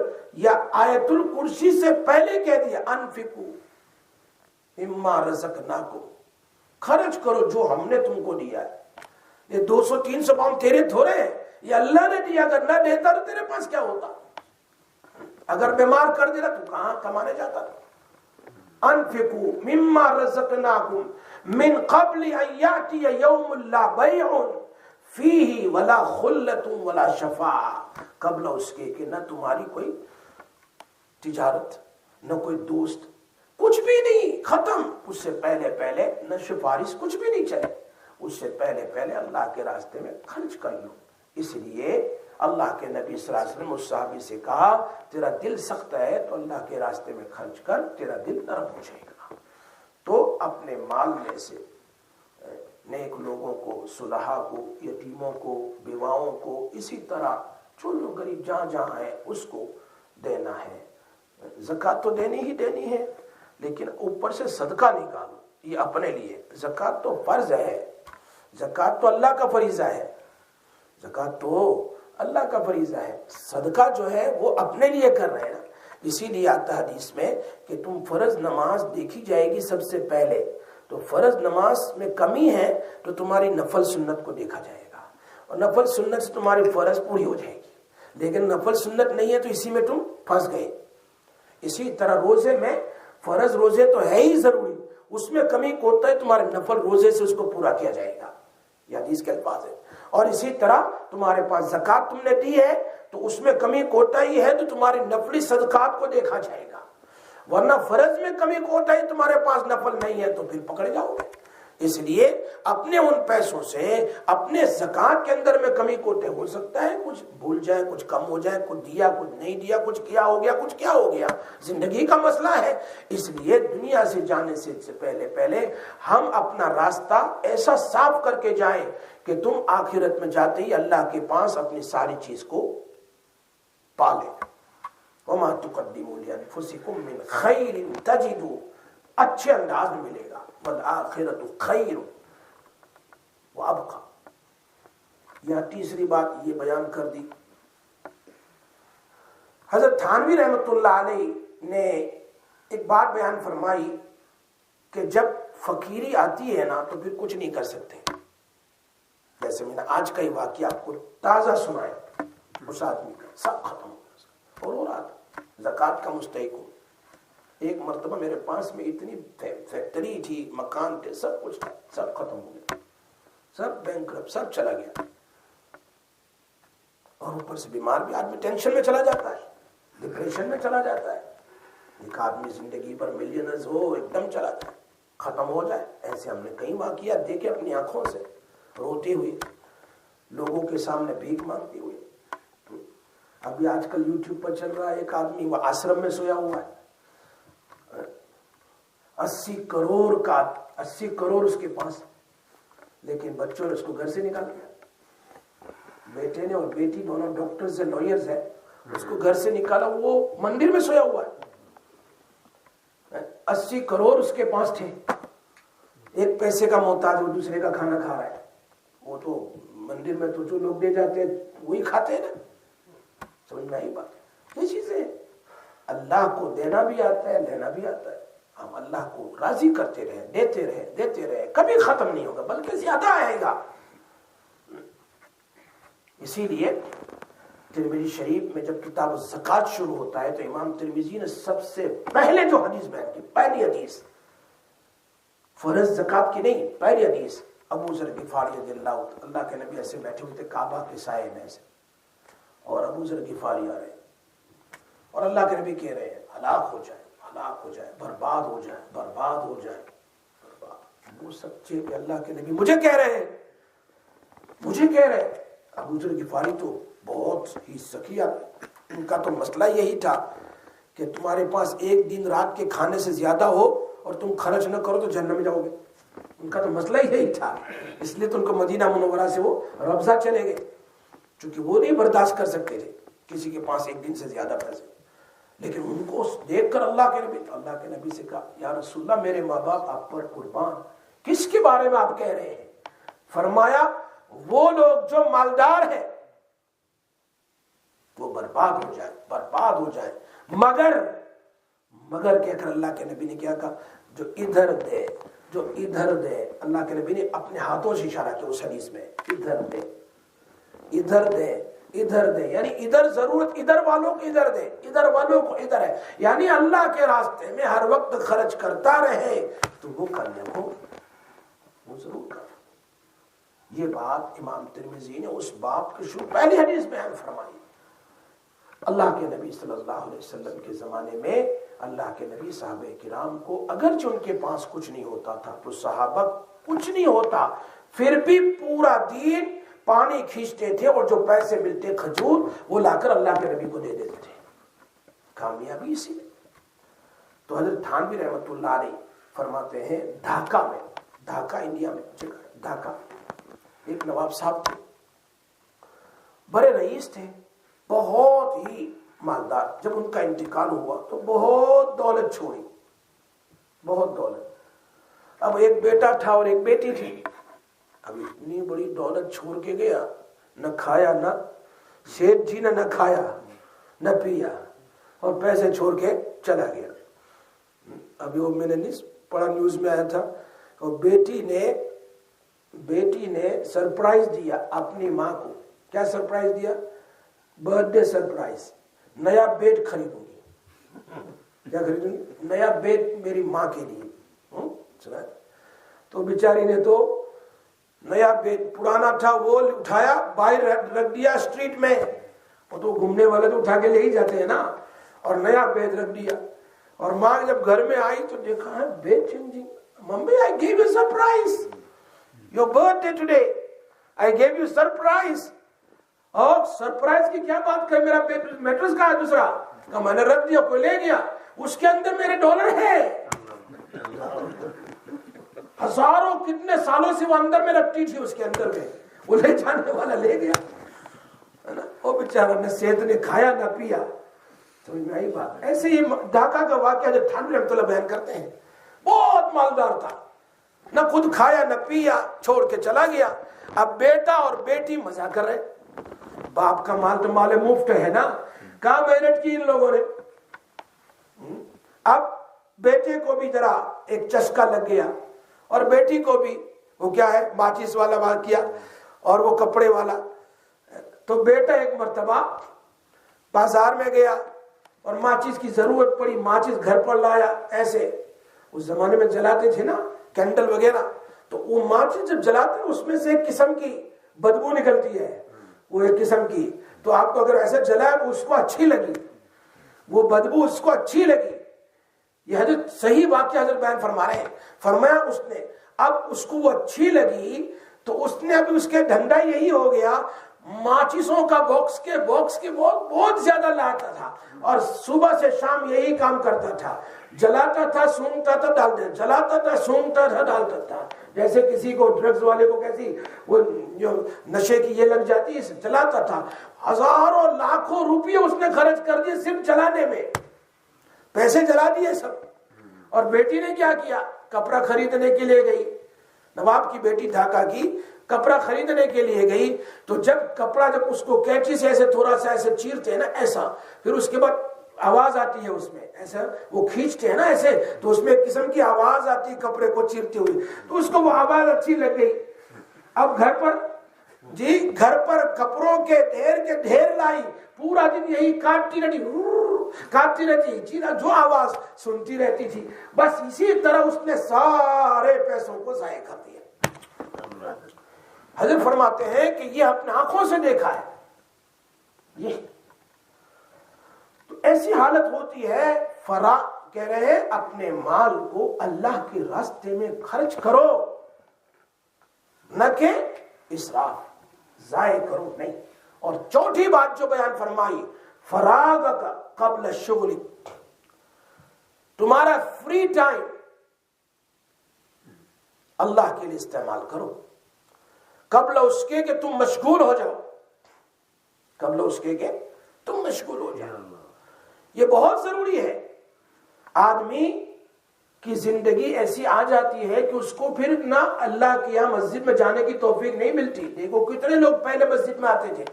یا آیت الکرسی سے پہلے کہہ دیا انفقو مما رزقناکم، خرچ کرو جو ہم نے تم کو دیا ہے۔ یہ 200-300 پاؤنڈ تیرے تھوڑے ہیں، یہ اللہ نے دیا، اگر نہ دیتا تو تیرے پاس کیا ہوتا؟ اگر بیمار کر دیتا تو کہاں کمانے جاتا تھا؟ انفقوا مما رزقناکم من قبل ان یاتی یوم لا بیع فیہ ولا خلۃ ولا شفاعہ، قبل اس کے کہ نہ تمہاری کوئی تجارت، نہ کوئی دوست، کچھ بھی نہیں، ختم۔ اس سے پہلے نہ سفارش، کچھ بھی نہیں چلے، اس سے پہلے اللہ کے راستے میں خرچ کر لو۔ اس لیے اللہ کے نبی صلی اللہ علیہ وسلم اس صحابی سے کہا تیرا دل سخت ہے تو اللہ کے راستے میں خرچ کر، تیرا دل نرم ہو جائے گا۔ تو اپنے مال میں سے نیک لوگوں کو، صلحاء کو، یتیموں کو، بیواؤں کو، اسی طرح جو لوگ غریب جہاں جہاں ہیں اس کو دینا ہے۔ زکوٰۃ تو دینی ہی دینی ہے، لیکن اوپر سے صدقہ نکالو، یہ اپنے لیے۔ زکوٰۃ تو فرض ہے، زکوٰۃ تو اللہ کا فریضہ ہے، زکوٰۃ تو اللہ کا فریضہ ہے، صدقہ جو ہے وہ اپنے لیے کر رہے ہیں نا۔ اسی لیے آتا حدیث میں کہ تم فرض نماز دیکھی جائے گی سب سے پہلے، تو فرض نماز میں کمی ہے تو تمہاری نفل سنت کو دیکھا جائے گا، اور نفل سنت سے تمہاری فرض پوری ہو جائے گی، لیکن نفل سنت نہیں ہے تو اسی میں تم پھنس گئے۔ اسی طرح روزے میں فرض روزے تو ہے ہی ضروری، اس میں کمی کوتاہی تمہارے نفل روزے سے اس کو پورا کیا جائے گا، یہ حدیث کے الفاظ ہے۔ اور اسی طرح تمہارے پاس زکوٰۃ تم نے دی ہے تو اس میں کمی کوتاہی ہے تو تمہاری نفلی صدقات کو دیکھا جائے گا، ورنہ فرض میں کمی کوتاہی تمہارے پاس نفل نہیں ہے تو پھر پکڑے جاؤ گے۔ اس لیے اپنے ان پیسوں سے اپنے زکوٰۃ کے اندر میں کمی کوتاہی ہو سکتا ہے، کچھ بھول جائے، کچھ کم ہو جائے، کچھ دیا کچھ نہیں دیا، کچھ کیا ہو گیا، کچھ کیا ہو گیا، زندگی کا مسئلہ ہے۔ اس لیے دنیا سے جانے سے پہلے ہم اپنا راستہ ایسا صاف کر کے جائیں کہ تم آخرت میں جاتے ہی اللہ کے پاس اپنی ساری چیز کو پا لیں۔ وَمَا تُقَدِّمُوا لِأَنفُسِكُم مِّن خَيْرٍ تَجِدُوا، اچھے انداز میں ملے گا، وَالْآخِرَةُ خَيْرٌ وَأَبْقَىٰ۔ یہاں تیسری بات یہ بیان کر دی۔ حضرت تھانوی رحمۃ اللہ علیہ نے ایک بات بیان فرمائی کہ جب فقیری آتی ہے نا تو پھر کچھ نہیں کر سکتے۔ جیسے میں نے آج کا ہی واقعہ آپ کو تازہ سنایا، اس آدمی کا سب ختم ہو گیا، اور وہ رات زکوٰۃ کا مستحق ہو۔ ایک مرتبہ میرے پاس میں اتنی فیکٹری تھی، مکان تھے، سب کچھ تھا، سب ختم ہو گیا، سب بینکرپٹ، سب چلا گیا۔ اور اوپر سے بیمار بھی آدمی ٹینشن میں چلا جاتا ہے، ڈپریشن میں چلا جاتا ہے۔ ایک آدمی زندگی پر ملینرز ہو، ایک دم چلا جائے، ختم ہو جائے۔ ایسے ہم نے کئی واقعات دیکھے اپنی آنکھوں سے، روتے ہوئے، لوگوں کے سامنے بھیک مانگتے ہوئے۔ ابھی آج کل یوٹیوب پر چل رہا ہے، ایک آدمی وہ آشرم میں سویا ہوا ہے، 80 کروڑ اس کے پاس، لیکن بچوں نے اس کو گھر سے نکال دیا۔ بیٹے نے اور بیٹی دونوں ڈاکٹرز ہیں، لائرز ہیں، اس کو گھر سے نکالا، وہ مندر میں سویا ہوا ہے۔ 80 کروڑ اس کے پاس تھے، ایک پیسے کا محتاج، وہ دوسرے کا کھانا کھا رہا ہے۔ وہ تو مندر میں تو جو لوگ دے جاتے ہیں وہی کھاتے ہیں نا، سمجھ میں آئی بات؟ یہ چیزیں اللہ کو دینا بھی آتا ہے، لینا بھی آتا ہے۔ ہم اللہ کو راضی کرتے رہے، دیتے رہے، کبھی ختم نہیں ہوگا بلکہ زیادہ آئے گا۔ اسی لیے ترمذی شریف میں جب کتاب الزکوٰۃ شروع ہوتا ہے تو امام ترمذی نے سب سے پہلے جو حدیث بیان کی، پہلی حدیث فرض زکوٰۃ کی نہیں، پہلی حدیث ابو ذر غفاری رضی اللہ کے نبی ایسے بیٹھے ہوئے تھے کعبہ کے سائے میں ایسے، اور ابو ذر غفاری آ رہے ہیں اور اللہ کے نبی کہہ رہے ہیں ہلاک ہو جائے، ہلاک ہو جائے، برباد ہو جائے، برباد ہو جائے، برباد۔ وہ سچے کہ اللہ کے نبی مجھے کہہ رہے ہیں، مجھے کہہ رہے ہیں۔ ابو ذر غفاری تو بہت ہی سخی آدمی، ان کا تو مسئلہ یہی تھا کہ تمہارے پاس ایک دن رات کے کھانے سے زیادہ ہو اور تم خرچ نہ کرو تو جہنم میں جاؤ گے۔ ان کا تو مسئلہ یہی تھا، اس لیے تو ان کو مدینہ منورہ سے وہ ربضہ چلے گئے، چونکہ وہ نہیں برداشت کر سکتے تھے کسی کے پاس ایک دن سے زیادہ پیسے۔ لیکن ان کو دیکھ کر اللہ کے نبی سے کہا یا رسول اللہ میرے ماں باپ آپ پر قربان، کس کے بارے میں آپ کہہ رہے ہیں؟ فرمایا وہ لوگ جو مالدار ہیں وہ برباد ہو جائے، برباد ہو جائے، مگر کہہ کر اللہ کے نبی نے کیا کہا جو ادھر دے جو ادھر دے، اللہ کے نبی نے اپنے ہاتھوں سے اشارہ کیا اس حدیث میں، ادھر دے ادھر دے ادھر دے، یعنی ادھر ضرورت ادھر والوں کو ادھر دے، ادھر والوں کو ادھر ہے، یعنی اللہ کے راستے میں ہر وقت خرچ کرتا رہے تو وہ کرنے کو وہ ضرور کر۔ یہ بات امام ترمذی نے اس باب کے شروع پہلی حدیث بیان فرمائی۔ اللہ کے نبی صلی اللہ علیہ وسلم کے زمانے میں اللہ کے نبی صحابہ کرام کو اگرچہ ان کے پاس کچھ نہیں ہوتا تھا تو صحابہ کچھ نہیں ہوتا پھر بھی پورا دین پانی کھینچتے تھے، اور جو پیسے ملتے کھجور وہ لا کر اللہ کے نبی کو دے دیتے تھے۔ کامیابی اسی میں۔ تو حضرت تھانوی رحمۃ اللہ علیہ فرماتے ہیں ڈھاکہ میں، ڈھاکہ انڈیا میں جگہ ڈھاکہ، ایک نواب صاحب تھے، بڑے رئیس تھے، بہت ہی مالدار۔ جب ان کا انتقال ہوا تو بہت دولت چھوڑی، بہت دولت۔ اب ایک بیٹا تھا اور ایک بیٹی تھی۔ اب اتنی بڑی دولت چھوڑ کے گیا، نہ کھایا، نہ شیخ جی نہ کھایا نہ پیا، اور پیسے چھوڑ کے چلا گیا۔ ابھی وہ میں نے نہیں پڑھا، نیوز میں آیا تھا، اور بیٹی نے سرپرائز دیا اپنی ماں کو۔ کیا سرپرائز دیا؟ برتھ ڈے سرپرائز، نیا بیٹ خریدوں گی۔ کیا خریدوں گی؟ نیا بیٹ میری ماں کے لیے۔ تو بیچاری نے تو نیا بیٹ پرانا تھا وہ اٹھایا، باہر رکھ دیا اسٹریٹ میں، وہ تو گھومنے والے تو اٹھا کے لے ہی جاتے ہیں نا، اور نیا بیٹ رکھ دیا۔ اور ماں جب گھر میں آئی تو دیکھا ہے بیٹ changing. Mummy I gave you surprise, your birthday today, I gave you surprise۔ اور سرپرائز کی کیا بات کر، میرا میٹرس کا ہے دوسرا، کہ میں نے رکھ دیا، کوئی لے گیا، اس کے اندر میرے ڈالر ہے، ہزاروں کتنے سالوں سے وہ اندر میں رکھتی تھی، اس کے اندر میں وہ لے جانے والا لے گیا۔ وہ بیچارہ نہ صحت نے کھایا نہ پیا۔ سمجھ میں آئی بات؟ ایسے ہی ڈھاکہ کا واقعہ جو تھانوی رحمۃ اللہ بیان کرتے ہیں، بہت مالدار تھا، نہ خود کھایا نہ پیا، چھوڑ کے چلا گیا۔ اب بیٹا اور بیٹی مزہ کر رہے، باپ کا مال تو مال مفت ہے نا، کہاں محنت کی ان لوگوں نے۔ اب بیٹے کو بھی ذرا ایک چسکا لگ گیا، اور بیٹی کو بھی، وہ کیا ہے ماچس والا واقعہ اور وہ کپڑے والا۔ تو بیٹا ایک مرتبہ بازار میں گیا اور ماچس کی ضرورت پڑی، ماچس گھر پر لایا۔ ایسے اس زمانے میں جلاتے تھے نا کینڈل وغیرہ، تو وہ ماچس جب جلاتے ہیں اس میں سے ایک قسم کی بدبو نکلتی ہے، وہ ایک قسم کی، تو آپ کو اگر ایسے جلائے اس کو اچھی لگی، وہ بدبو اس کو اچھی لگی۔ یہ حضرت صحیح واقعہ حضرت بیان فرما رہے ہیں، فرمایا اس نے اب اس کو وہ اچھی لگی تو اس نے ابھی اس کے دھندا یہی ہو گیا، ماچسوں کا باکس کے بہت زیادہ لاتا تھا، اور صبح سے شام یہی کام کرتا تھا، جلاتا تھا سونگتا تھا ڈالتا، جلاتا تھا سونگتا تھا ڈالتا تھا۔ جیسے کسی کو ڈرگز والے کو کیسی وہ جو نشے کی یہ لگ جاتی ہے، جلاتا تھا۔ ہزاروں لاکھوں روپے اس نے خرچ کر دیے صرف جلانے میں، پیسے جلا دیے سب۔ اور بیٹی نے کیا کیا، کپڑا خریدنے کے لیے گئی، نواب کی بیٹی ڈھاکہ کی کپڑا خریدنے کے لیے گئی، تو جب کپڑا جب اس کو کینچی سے ایسے تھوڑا سا ایسے چیرتے ہیں نا ایسا، پھر اس کے بعد آواز آتی ہے اس میں، ایسا وہ کھینچتے ہیں نا ایسے، تو اس میں ایک قسم کی آواز آتی ہے کپڑے کو چیرتے ہوئے، تو اس کو وہ آواز اچھی لگ گئی۔ اب گھر پر کپڑوں کے ڈھیر لائی، پورا دن یہی کاٹتی رہتی چیزیں، جو آواز سنتی رہتی تھی، بس اسی طرح اس نے سارے پیسوں کو ضائع کر دیا۔ حضرت فرماتے ہیں کہ یہ اپنے آنکھوں سے دیکھا ہے۔ یہ تو ایسی حالت ہوتی ہے، کہہ رہے ہیں اپنے مال کو اللہ کے راستے میں خرچ کرو، نہ کہ اسراف ضائع کرو نہیں۔ اور چوتھی بات جو بیان فرمائی، فراغ کا قبل الشغل، تمہارا فری ٹائم اللہ کے لیے استعمال کرو، قبل اس کے کہ تم مشغول ہو جاؤ، قبل اس کے کہ تم مشغول ہو جاؤ۔ یہ بہت ضروری ہے۔ آدمی کی زندگی ایسی آ جاتی ہے کہ اس کو پھر نہ اللہ کی یہاں مسجد میں جانے کی توفیق نہیں ملتی۔ دیکھو کتنے لوگ پہلے مسجد میں آتے تھے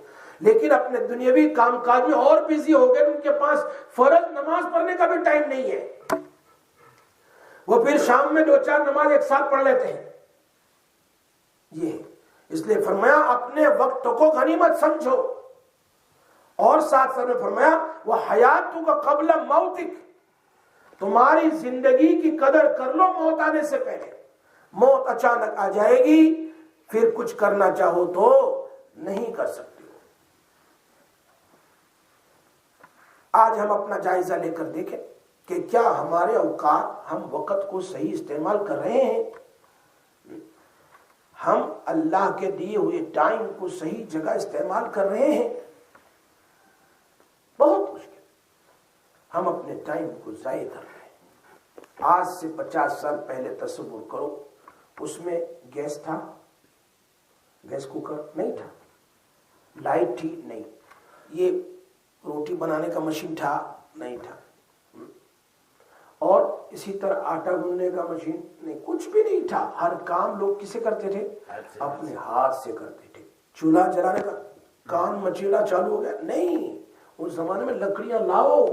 لیکن اپنے دنیاوی کام کاج میں اور بزی ہو گئے، ان کے پاس فرض نماز پڑھنے کا بھی ٹائم نہیں ہے۔ وہ پھر شام میں 2-4 نماز ایک ساتھ پڑھ لیتے ہیں. یہ اس لیے فرمایا اپنے وقت کو غنیمت سمجھو. اور ساتھ ساتھ میں فرمایا وہ حیاتو کا قبل موتک، تمہاری زندگی کی قدر کر لو موت آنے سے پہلے. موت اچانک آ جائے گی، پھر کچھ کرنا چاہو تو نہیں کر سکتے ہو. آج ہم اپنا جائزہ لے کر دیکھیں کہ کیا ہمارے اوقات، ہم وقت کو صحیح استعمال کر رہے ہیں؟ ہم اللہ کے دیے ہوئے ٹائم کو صحیح جگہ استعمال کر رہے ہیں؟ بہت مشکل. ہم اپنے ٹائم کو ضائع کر رہے ہیں. آج سے 50 سال پہلے تصور کرو، اس میں گیس تھا؟ گیس کوکر نہیں تھا. لائٹ تھی؟ نہیں. یہ روٹی بنانے کا مشین تھا؟ نہیں تھا. اور اسی طرح آٹا گوندنے کا مشین نہیں، کچھ بھی نہیں تھا. ہر کام لوگ کسے کرتے تھے؟ اپنے ہاتھ سے کرتے تھے. چولہا جلانے کا کان مچیڑا چالو ہو گیا؟ نہیں. اس زمانے میں لکڑیاں لاؤ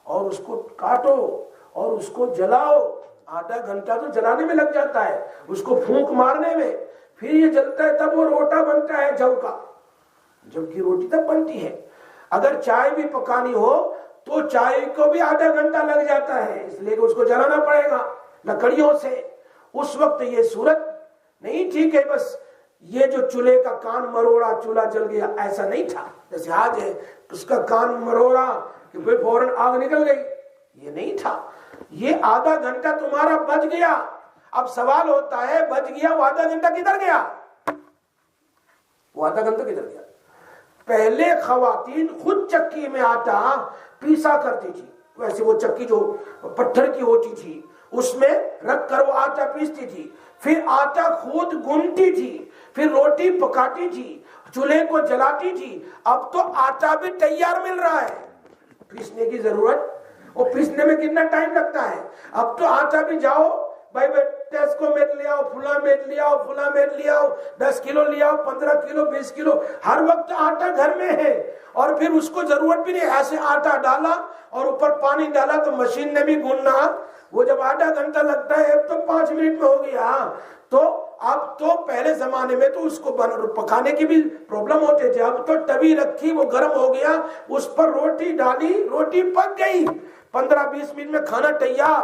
اور اس کو کاٹو اور اس کو جلاؤ. آدھا گھنٹہ تو جلانے میں لگ جاتا ہے، اس کو پھونک مارنے میں. پھر یہ جلتا ہے تب وہ روٹا بنتا ہے جو کا، جبکہ روٹی تب بنتی ہے. اگر چائے بھی پکانی ہو تو چائے کو بھی آدھا گھنٹہ لگ جاتا ہے، اس لیے کہ اس کو جلانا پڑے گا لکڑیوں سے. اس وقت یہ صورت نہیں تھی کہ بس یہ جو چولہے کا کان مروڑا چولہا جل گیا، ایسا نہیں تھا. جیسے آج ہے اس کا کان مروڑا کہ پھر فوراً آگ نکل گئی، یہ نہیں تھا. یہ آدھا گھنٹہ تمہارا بچ گیا. اب سوال ہوتا ہے بچ گیا وہ آدھا گھنٹہ کدھر گیا؟ وہ آدھا گھنٹہ کدھر گیا؟ پہلے خواتین خود چکی میں آٹا پیسا کرتی تھی. ویسے وہ چکی جو پتھر کی ہوتی تھی اس میں رکھ کر وہ آٹا پیستی تھی، پھر آٹا خود گنتی تھی، پھر روٹی پکاتی تھی، چولہے کو جلاتی تھی. اب تو آٹا بھی تیار مل رہا ہے، پیسنے کی ضرورت. وہ پیسنے میں کتنا ٹائم لگتا ہے؟ اب تو آٹا بھی جاؤ بھائی ٹیسکو میٹ لے آؤ، فلاں میٹ لے آؤ، فلاں میٹ لے آؤ، 10 کلو لے آؤ، 15 کلو، 20 کلو. ہر وقت آٹا گھر میں ہے اور پھر اس کو ضرورت بھی نہیں. ایسے آٹا ڈالا اور اوپر پانی ڈالا تو مشین نے بھی گوننا. وہ جب آدھا گھنٹہ لگتا ہے اب تو 5 منٹ میں ہو گیا. تو اب تو پہلے زمانے میں تو اس کو پکانے کی بھی پرابلم ہوتے تھے. اب تو توی رکھی، وہ گرم ہو گیا، اس پر روٹی ڈالی، روٹی پک گئی، 15-20 منٹ میں کھانا تیار.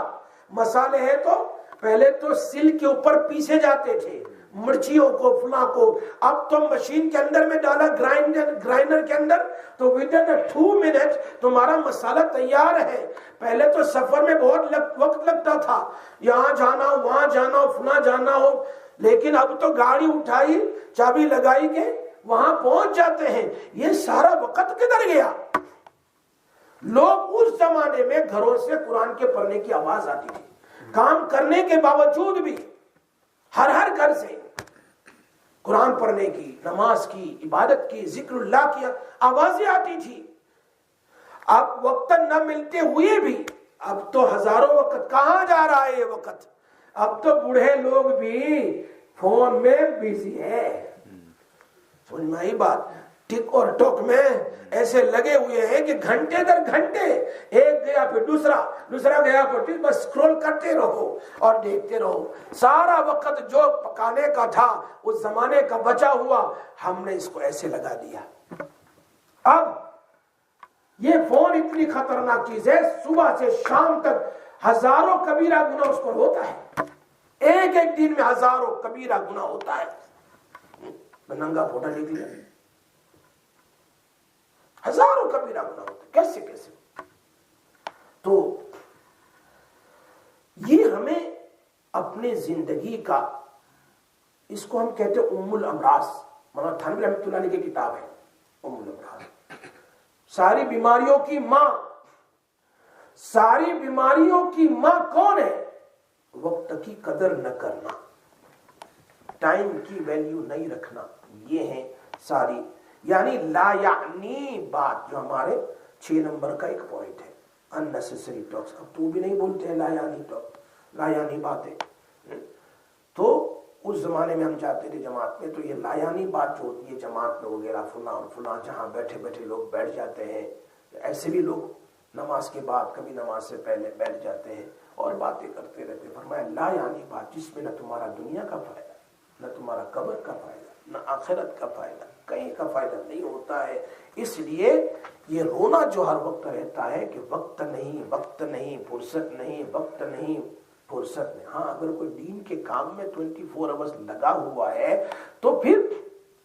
مسالے ہیں تو پہلے تو سل کے اوپر پیسے جاتے تھے مرچیوں کو، فلاں کو. اب تو مشین کے اندر میں ڈالا گرائنڈر کے اندر تو ودن 2 منٹ تمہارا مسالہ تیار ہے. پہلے تو سفر میں بہت وقت لگتا تھا، یہاں جانا ہو، وہاں جانا ہو، فلاں جانا ہو. لیکن اب تو گاڑی اٹھائی، چابی لگائی کے وہاں پہنچ جاتے ہیں. یہ سارا وقت کدھر گیا؟ لوگ اس زمانے میں گھروں سے قرآن کے پڑھنے کی آواز آتی تھی، کام کرنے کے باوجود بھی ہر گھر سے قرآن پڑھنے کی، نماز کی، عبادت کی، ذکر اللہ کی آوازیں آتی تھی. اب وقت نہ ملتے ہوئے بھی اب تو ہزاروں وقت کہاں جا رہا ہے یہ وقت؟ اب تو بوڑھے لوگ بھی فون میں بیزی ہے. سمجھ میں آئی بات؟ ٹک اور ٹوک میں ایسے لگے ہوئے ہیں کہ گھنٹے در گھنٹے، ایک گیا پھر دوسرا گیا پھر بس سکرول کرتے رہو اور دیکھتے رہو. سارا وقت جو پکانے کا تھا اس زمانے کا بچا ہوا ہم نے اس کو ایسے لگا دیا. اب یہ فون اتنی خطرناک چیز ہے، صبح سے شام تک ہزاروں کبیرہ گناہ اس پر ہوتا ہے. ایک دن میں ہزاروں کبیرہ گناہ ہوتا ہے. ننگا فوٹو لکھ لیا، ہزاروں کبیرہ گناہ ہوتے. کیسے؟ تو یہ ہمیں اپنے زندگی کا، اس کو ہم کہتے ہیں ام الامراض. مولانا تھانوی رحمۃ اللہ علیہ کی کتاب ہے ام الامراض. ساری بیماریوں کی ماں. ساری بیماریوں کی ماں کون ہے؟ وقت کی قدر نہ کرنا، ٹائم کی ویلیو نہیں رکھنا. یہ ہیں ساری، یعنی لا یعنی بات جو ہمارے 6 نمبر کا ایک پوائنٹ ہے. unnecessary talks. اب تو بھی نہیں بولتے ہیں لا یعنی ٹاک، لا یعنی باتیں. تو اس زمانے میں ہم جاتے تھے جماعت میں، تو یہ لا یعنی بات جو ہوتی ہے جماعت میں وغیرہ، فلاں اور فلاں، جہاں بیٹھے لوگ بیٹھ جاتے ہیں. ایسے بھی لوگ نماز کے بعد کبھی نماز سے پہلے بیٹھ جاتے ہیں اور باتیں کرتے رہتے. فرمایا لا یعنی بات جس میں نہ تمہارا دنیا کا فائدہ، نہ تمہارا قبر کا فائدہ، نہ آخرت کا فائدہ، کہیں کا فائدہ نہیں ہوتا ہے. اس لیے یہ رونا جو ہر وقت رہتا ہے کہ وقت نہیں، وقت نہیں، فرصت نہیں، وقت نہیں، فرصت نہیں. ہاں اگر کوئی دین کے کام میں 24 آورز لگا ہوا ہے تو پھر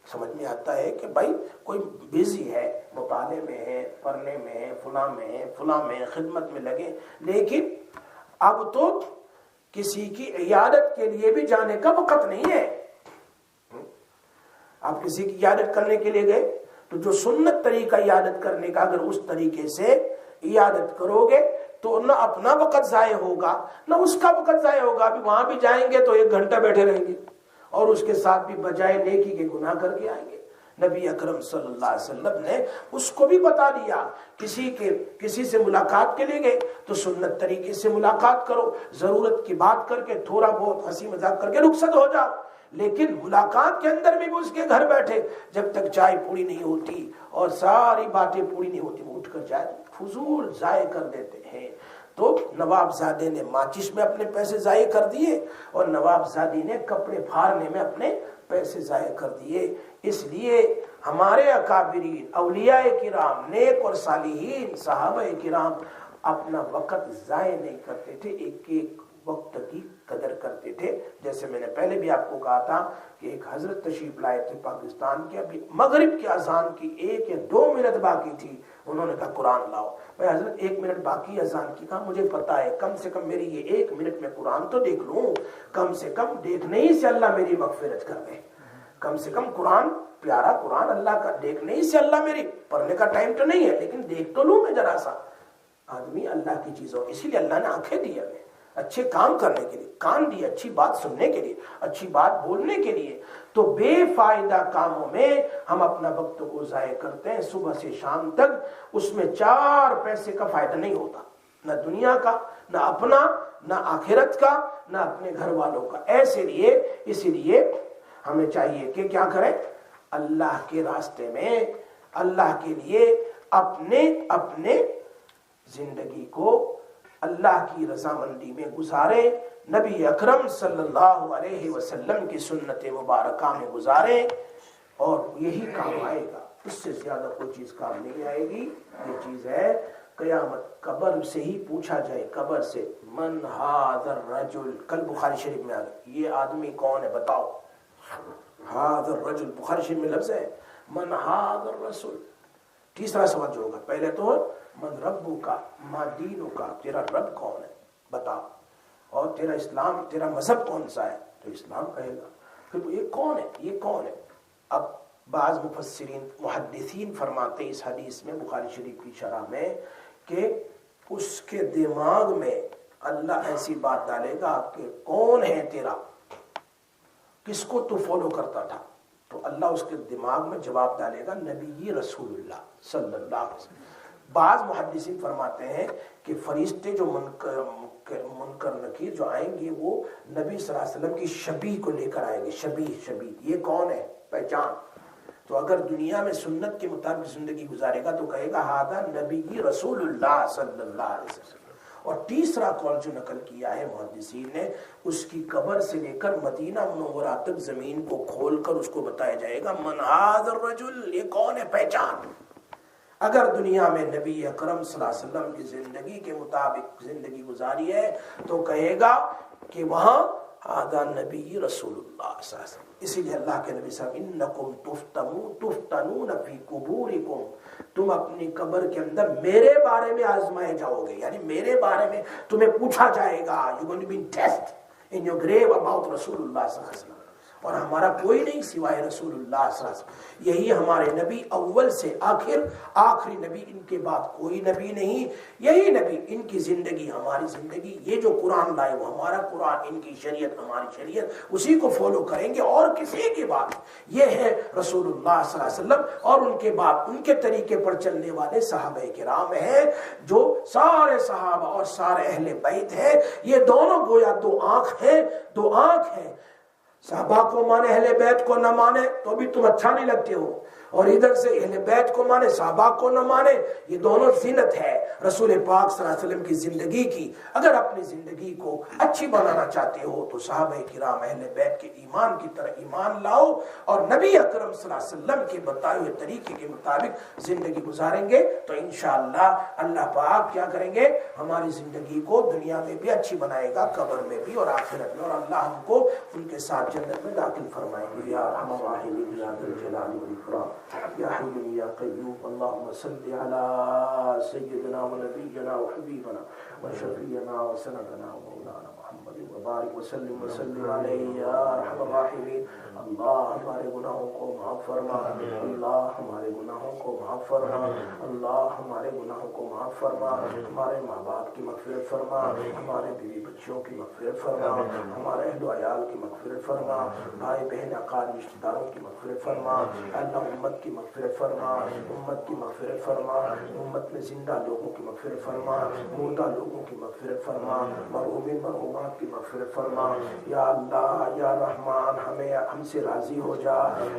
سمجھ میں آتا ہے کہ بھائی کوئی بیزی ہے، مطالعے میں ہے، پڑھنے میں ہے، فلاں میں ہے، فلاں میں ہے، خدمت میں لگے. لیکن اب تو کسی کی عیادت کے لیے بھی جانے کا وقت نہیں ہے. آپ کسی کی عیادت کرنے کے لیے گئے تو جو سنت طریقہ عیادت کرنے کا، اگر اس طریقے سے عیادت کرو گے تو نہ اپنا وقت ضائع ہوگا نہ اس کا وقت ضائع ہوگا. ابھی وہاں بھی جائیں گے تو 1 گھنٹہ بیٹھے رہیں گے اور اس کے ساتھ بھی بجائے نیکی کے گناہ کر کے آئیں گے. نبی اکرم صلی اللہ علیہ وسلم نے اس کو بھی بتا دیا، کسی سے ملاقات کے لیے گئے تو سنت طریقے سے ملاقات کرو، ضرورت کی بات کر کے تھوڑا بہت ہنسی مذاق کر کے رخصت ہو جاؤ. لیکن ملاقات کے اندر بھی اس کے گھر بیٹھے جب تک چائے پوری نہیں ہوتی اور ساری باتیں پوری نہیں ہوتی وہ اٹھ کر جائے فضول ضائع کر دیتے ہیں. تو نواب زادے نے ماچس میں اپنے پیسے ضائع کر دیے اور نواب زادی نے کپڑے پھاڑنے میں اپنے پیسے ضائع کر دیے. اس لیے ہمارے اکابرین، اولیاء کرام، نیک اور صالحین، صحابہ کرام اپنا وقت ضائع نہیں کرتے تھے، ایک ایک وقت کی قدر کرتے تھے. جیسے میں نے پہلے بھی آپ کو کہا تھا کہ ایک حضرت تشریف لائے تھے پاکستان کے، ابھی مغرب کی اذان کی 1 یا 2 منٹ باقی تھی. انہوں نے کہا قرآن لاؤ. بھائی حضرت 1 منٹ باقی اذان کی. کہا مجھے پتا ہے، کم سے کم میری یہ 1 منٹ میں قرآن تو دیکھ لوں، کم سے کم دیکھنے ہی سے اللہ میری مغفرت کر دے. کم سے کم قرآن، پیارا قرآن اللہ کا، دیکھنے ہی سے اللہ میری، پڑھنے کا ٹائم تو نہیں ہے لیکن دیکھ تو لوں میں ذرا سا. آدمی اللہ کی چیزوں، اسی لیے اللہ نے آنکھیں دی ہمیں اچھے کام کرنے کے لیے، کان دیے اچھی بات سننے کے لیے، اچھی بات بولنے کے لیے. تو بے فائدہ کاموں میں ہم اپنا وقت کو ضائع کرتے ہیں صبح سے شام تک. اس میں 4 پیسے کا فائدہ نہیں ہوتا، نہ دنیا کا، نہ اپنا، نہ آخرت کا، نہ اپنے گھر والوں کا. اسی لیے ہمیں چاہیے کہ کیا کریں، اللہ کے راستے میں، اللہ کے لیے اپنے زندگی کو اللہ کی رضامندی میں گزارے، نبی اکرم صلی اللہ علیہ وسلم کی سنت مبارکہ میں گزارے اور یہی کام آئے گا. اس سے زیادہ کوئی چیز کام نہیں آئے گی. یہ چیز ہے قیامت قبر سے ہی پوچھا جائے، قبر سے من ھذا الرجل. کل بخاری شریف میں آ گیا یہ آدمی کون ہے بتاؤ. ھذا الرجل بخاری شریف میں لفظ ہے من ھذا الرسول. تیسرا سوال جو ہوگا، پہلے تو من ربک ما دینک، تیرا رب کون ہے بتا، اور تیرا اسلام، تیرا مذہب کون سا ہے، تو اسلام کہے گا. پھر یہ کون ہے، یہ کون ہے. اب بعض مفسرین محدثین فرماتے اس حدیث میں بخاری شریف کی شرح میں کہ اس کے دماغ میں اللہ ایسی بات ڈالے گا کہ کون ہے تیرا، کس کو تو فالو کرتا تھا، تو اللہ اس کے دماغ میں جواب ڈالے گا نبی رسول اللہ صلی اللہ علیہ وسلم. بعض محدثین فرماتے ہیں کہ فرشتے جو منکر نکیر جو آئیں گے وہ نبی صلی اللہ علیہ وسلم کی شبیہ کو لے کر آئیں گے. شبیہ یہ کون ہے، پہچان. تو اگر دنیا میں سنت کے مطابق زندگی گزارے گا تو کہے گا ھذا نبی رسول اللہ صلی اللہ علیہ وسلم. اور تیسرا قول جو نقل کیا ہے محدثین نے، اس کی قبر سے لے کر مدینہ منورہ تک زمین کو کھول کر اس کو بتایا جائے گا من ھذا الرجل، یہ کون ہے، پہچان. اگر دنیا میں نبی اکرم صلی اللہ علیہ وسلم کی زندگی کے مطابق زندگی گزاری ہے تو کہے گا کہ وہاں ھذا نبی رسول اللہ صلی اللہ علیہ وسلم. اسی لیے اللہ کے نبی صلی اللہ علیہ وسلم انکم تفتنون فی قبورکم، تم اپنی قبر کے اندر میرے بارے میں آزمائے جاؤ گے، یعنی میرے بارے میں تمہیں پوچھا جائے گا. You going to be test in your grave about رسول اللہ صلی اللہ علیہ وسلم. اور ہمارا کوئی نہیں سوائے رسول اللہ صلی اللہ علیہ وسلم. یہی ہمارے نبی اول سے آخری نبی، ان کے بعد کوئی نبی نہیں. یہی نبی، ان کی زندگی ہماری زندگی، یہ جو قرآن لائے وہ ہمارا قرآن، ان کی شریعت ہماری شریعت، اسی کو فالو کریں گے اور کسی کی بات. یہ ہے رسول اللہ صلی اللہ علیہ وسلم اور ان کے بعد ان کے طریقے پر چلنے والے صحابہ کرام ہیں جو سارے صحابہ اور سارے اہل بیت ہیں. یہ دونوں گویا 2 آنکھ ہیں. صحابہ کو مانے اہل بیت کو نہ مانے تو بھی تم اچھا نہیں لگتے ہو، اور ادھر سے اہل بیت کو مانے صحابہ کو نہ مانے، یہ دونوں زینت ہے رسول پاک صلی اللہ علیہ وسلم کی زندگی کی۔ اگر اپنی زندگی کو اچھی بنانا چاہتے ہو تو صحابہ کرام اہل بیت کے ایمان کی طرح ایمان لاؤ، اور نبی اکرم صلی اللہ علیہ وسلم کے بتائے ہوئے طریقے کے مطابق زندگی گزاریں گے تو انشاءاللہ اللہ پاک کیا کریں گے، ہماری زندگی کو دنیا میں بھی اچھی بنائے گا، قبر میں بھی اور آخرت میں، اور اللہ ہم کو ان کے ساتھ جنت میں داخل فرمائیں گے۔ یا ارحم الراحمین یا ذا الجلال والاکرام یا حی یا قیوم، اللهم صل علی سیدنا و نبینا و حبیبنا و شفیعنا و سندنا و مولانا محمد وبارک وسلم وسلم علیہ یا ارحم الراحمین۔ اللہ ہمارے گناہوں کو معاف فرما، اللہ ہمارے گناہوں کو معاف فرما، اللہ ہمارے گناہوں کو معاف فرما، ہمارے ماں باپ کی مغفرت فرما، ہمارے بیوی بچوں کی مغفرت فرما، ہمارے اہل و عیال کی مغفرت فرما، بھائی بہن اقارب رشتہ داروں کی مغفرت فرما، اللہ امت کی مغفرت فرما، امت کی مغفرت فرما، امت میں زندہ لوگوں کی مغفرت فرما، مردہ لوگوں کی مغفرت فرما، مرحومین مرحومات کی مغفرت فرما۔ یا اللہ یا رحمان ہم سے راضی ہو جا،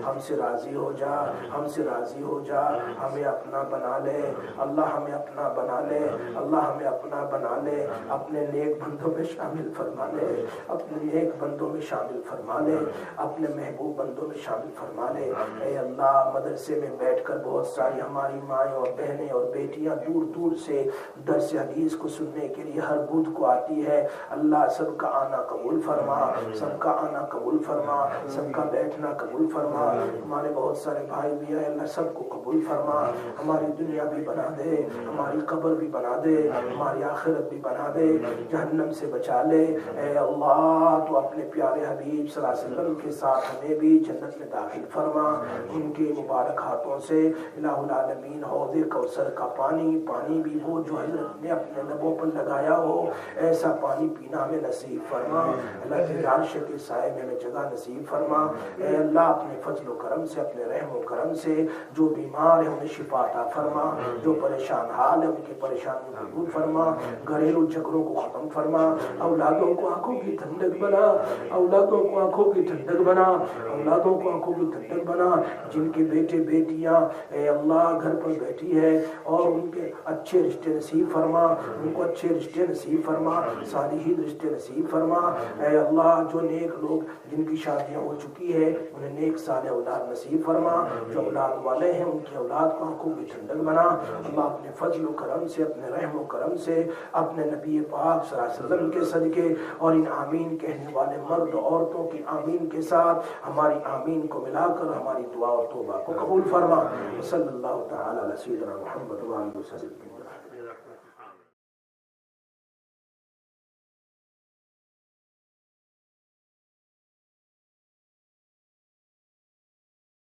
ہم سے راضی ہو جا، ہم سے راضی ہو جا، ہمیں اپنا بنا لے اللہ، ہمیں اپنا بنا لے اللہ، ہمیں اپنا بنا لے، اپنے نیک بندوں میں شامل فرما لے، اپنے نیک بندوں میں شامل فرما لے، اپنے محبوب بندوں میں شامل فرما لے۔ اے اللہ مدرسے میں بیٹھ کر بہت ساری ہماری مائیں اور بہنیں اور بیٹیاں دور دور سے درس حدیث کو سننے کے لیے ہر بدھ کو آتی ہے، اللہ سب کا آنا قبول فرما، سب کا آنا قبول فرما، سب کا بیٹھنا قبول فرما۔ ہمارے بہت سارے بھائی بھی ہیں، اللہ سب کو قبول فرما، ہماری دنیا بھی بنا دے، ہماری قبر بھی بنا دے، ہماری آخرت بھی بنا دے، جہنم سے بچا لے۔ اے اللہ تو اپنے پیارے حبیب صلی اللہ علیہ وسلم کے ساتھ ہمیں بھی جنت میں داخل فرما، ان کے مبارک ہاتھوں سے الہ العالمین حوض کوثر کا پانی بھی وہ جو حضرت نے اپنے لبوں پر لگایا ہو، ایسا پانی پینا ہمیں نصیب فرما۔ اللہ کے عرش کے سائے میں ہمیں جگہ نصیب فرما۔ اے اللہ اپنے فضل و کرم سے، اپنے رحم و کرم سے جو بیمار ہیں انہیں شفا عطا فرما، جو پریشان حال ہے ان کی پریشانیوں کو دور فرما، گھریلو جھگڑوں کو ختم فرما، اولادوں کو آنکھوں کی ٹھنڈک بنا، اولادوں کو آنکھوں کی ٹھنڈک بنا، اولادوں کو آنکھوں کی ٹھنڈک بنا، جن کے بیٹے بیٹیاں اے اللہ گھر پر بیٹھی ہے اور ان کے اچھے رشتے نصیب فرما، ان کو اچھے رشتے نصیب فرما، صالحین رشتے نصیب فرما۔ اے اللہ جو نیک لوگ جن کی شادیاں ہو چکی ہے انہیں نیک صالح اولاد نصیب فرما، جو اولاد والے ہیں ان کی اولاد کو آنکھوں کی ٹھنڈک بنا۔ اللہ اپنے فضل و کرم سے، اپنے رحم و کرم سے، اپنے نبی پاک صلی اللہ علیہ وسلم کے صدقے اور ان آمین کہنے والے مرد عورتوں کی آمین کے ساتھ ہماری آمین کو ملا کر ہماری دعا اور توبہ کو قبول فرما۔ صلی اللہ تعالی علی سیدنا محمد و آلہ وسلم۔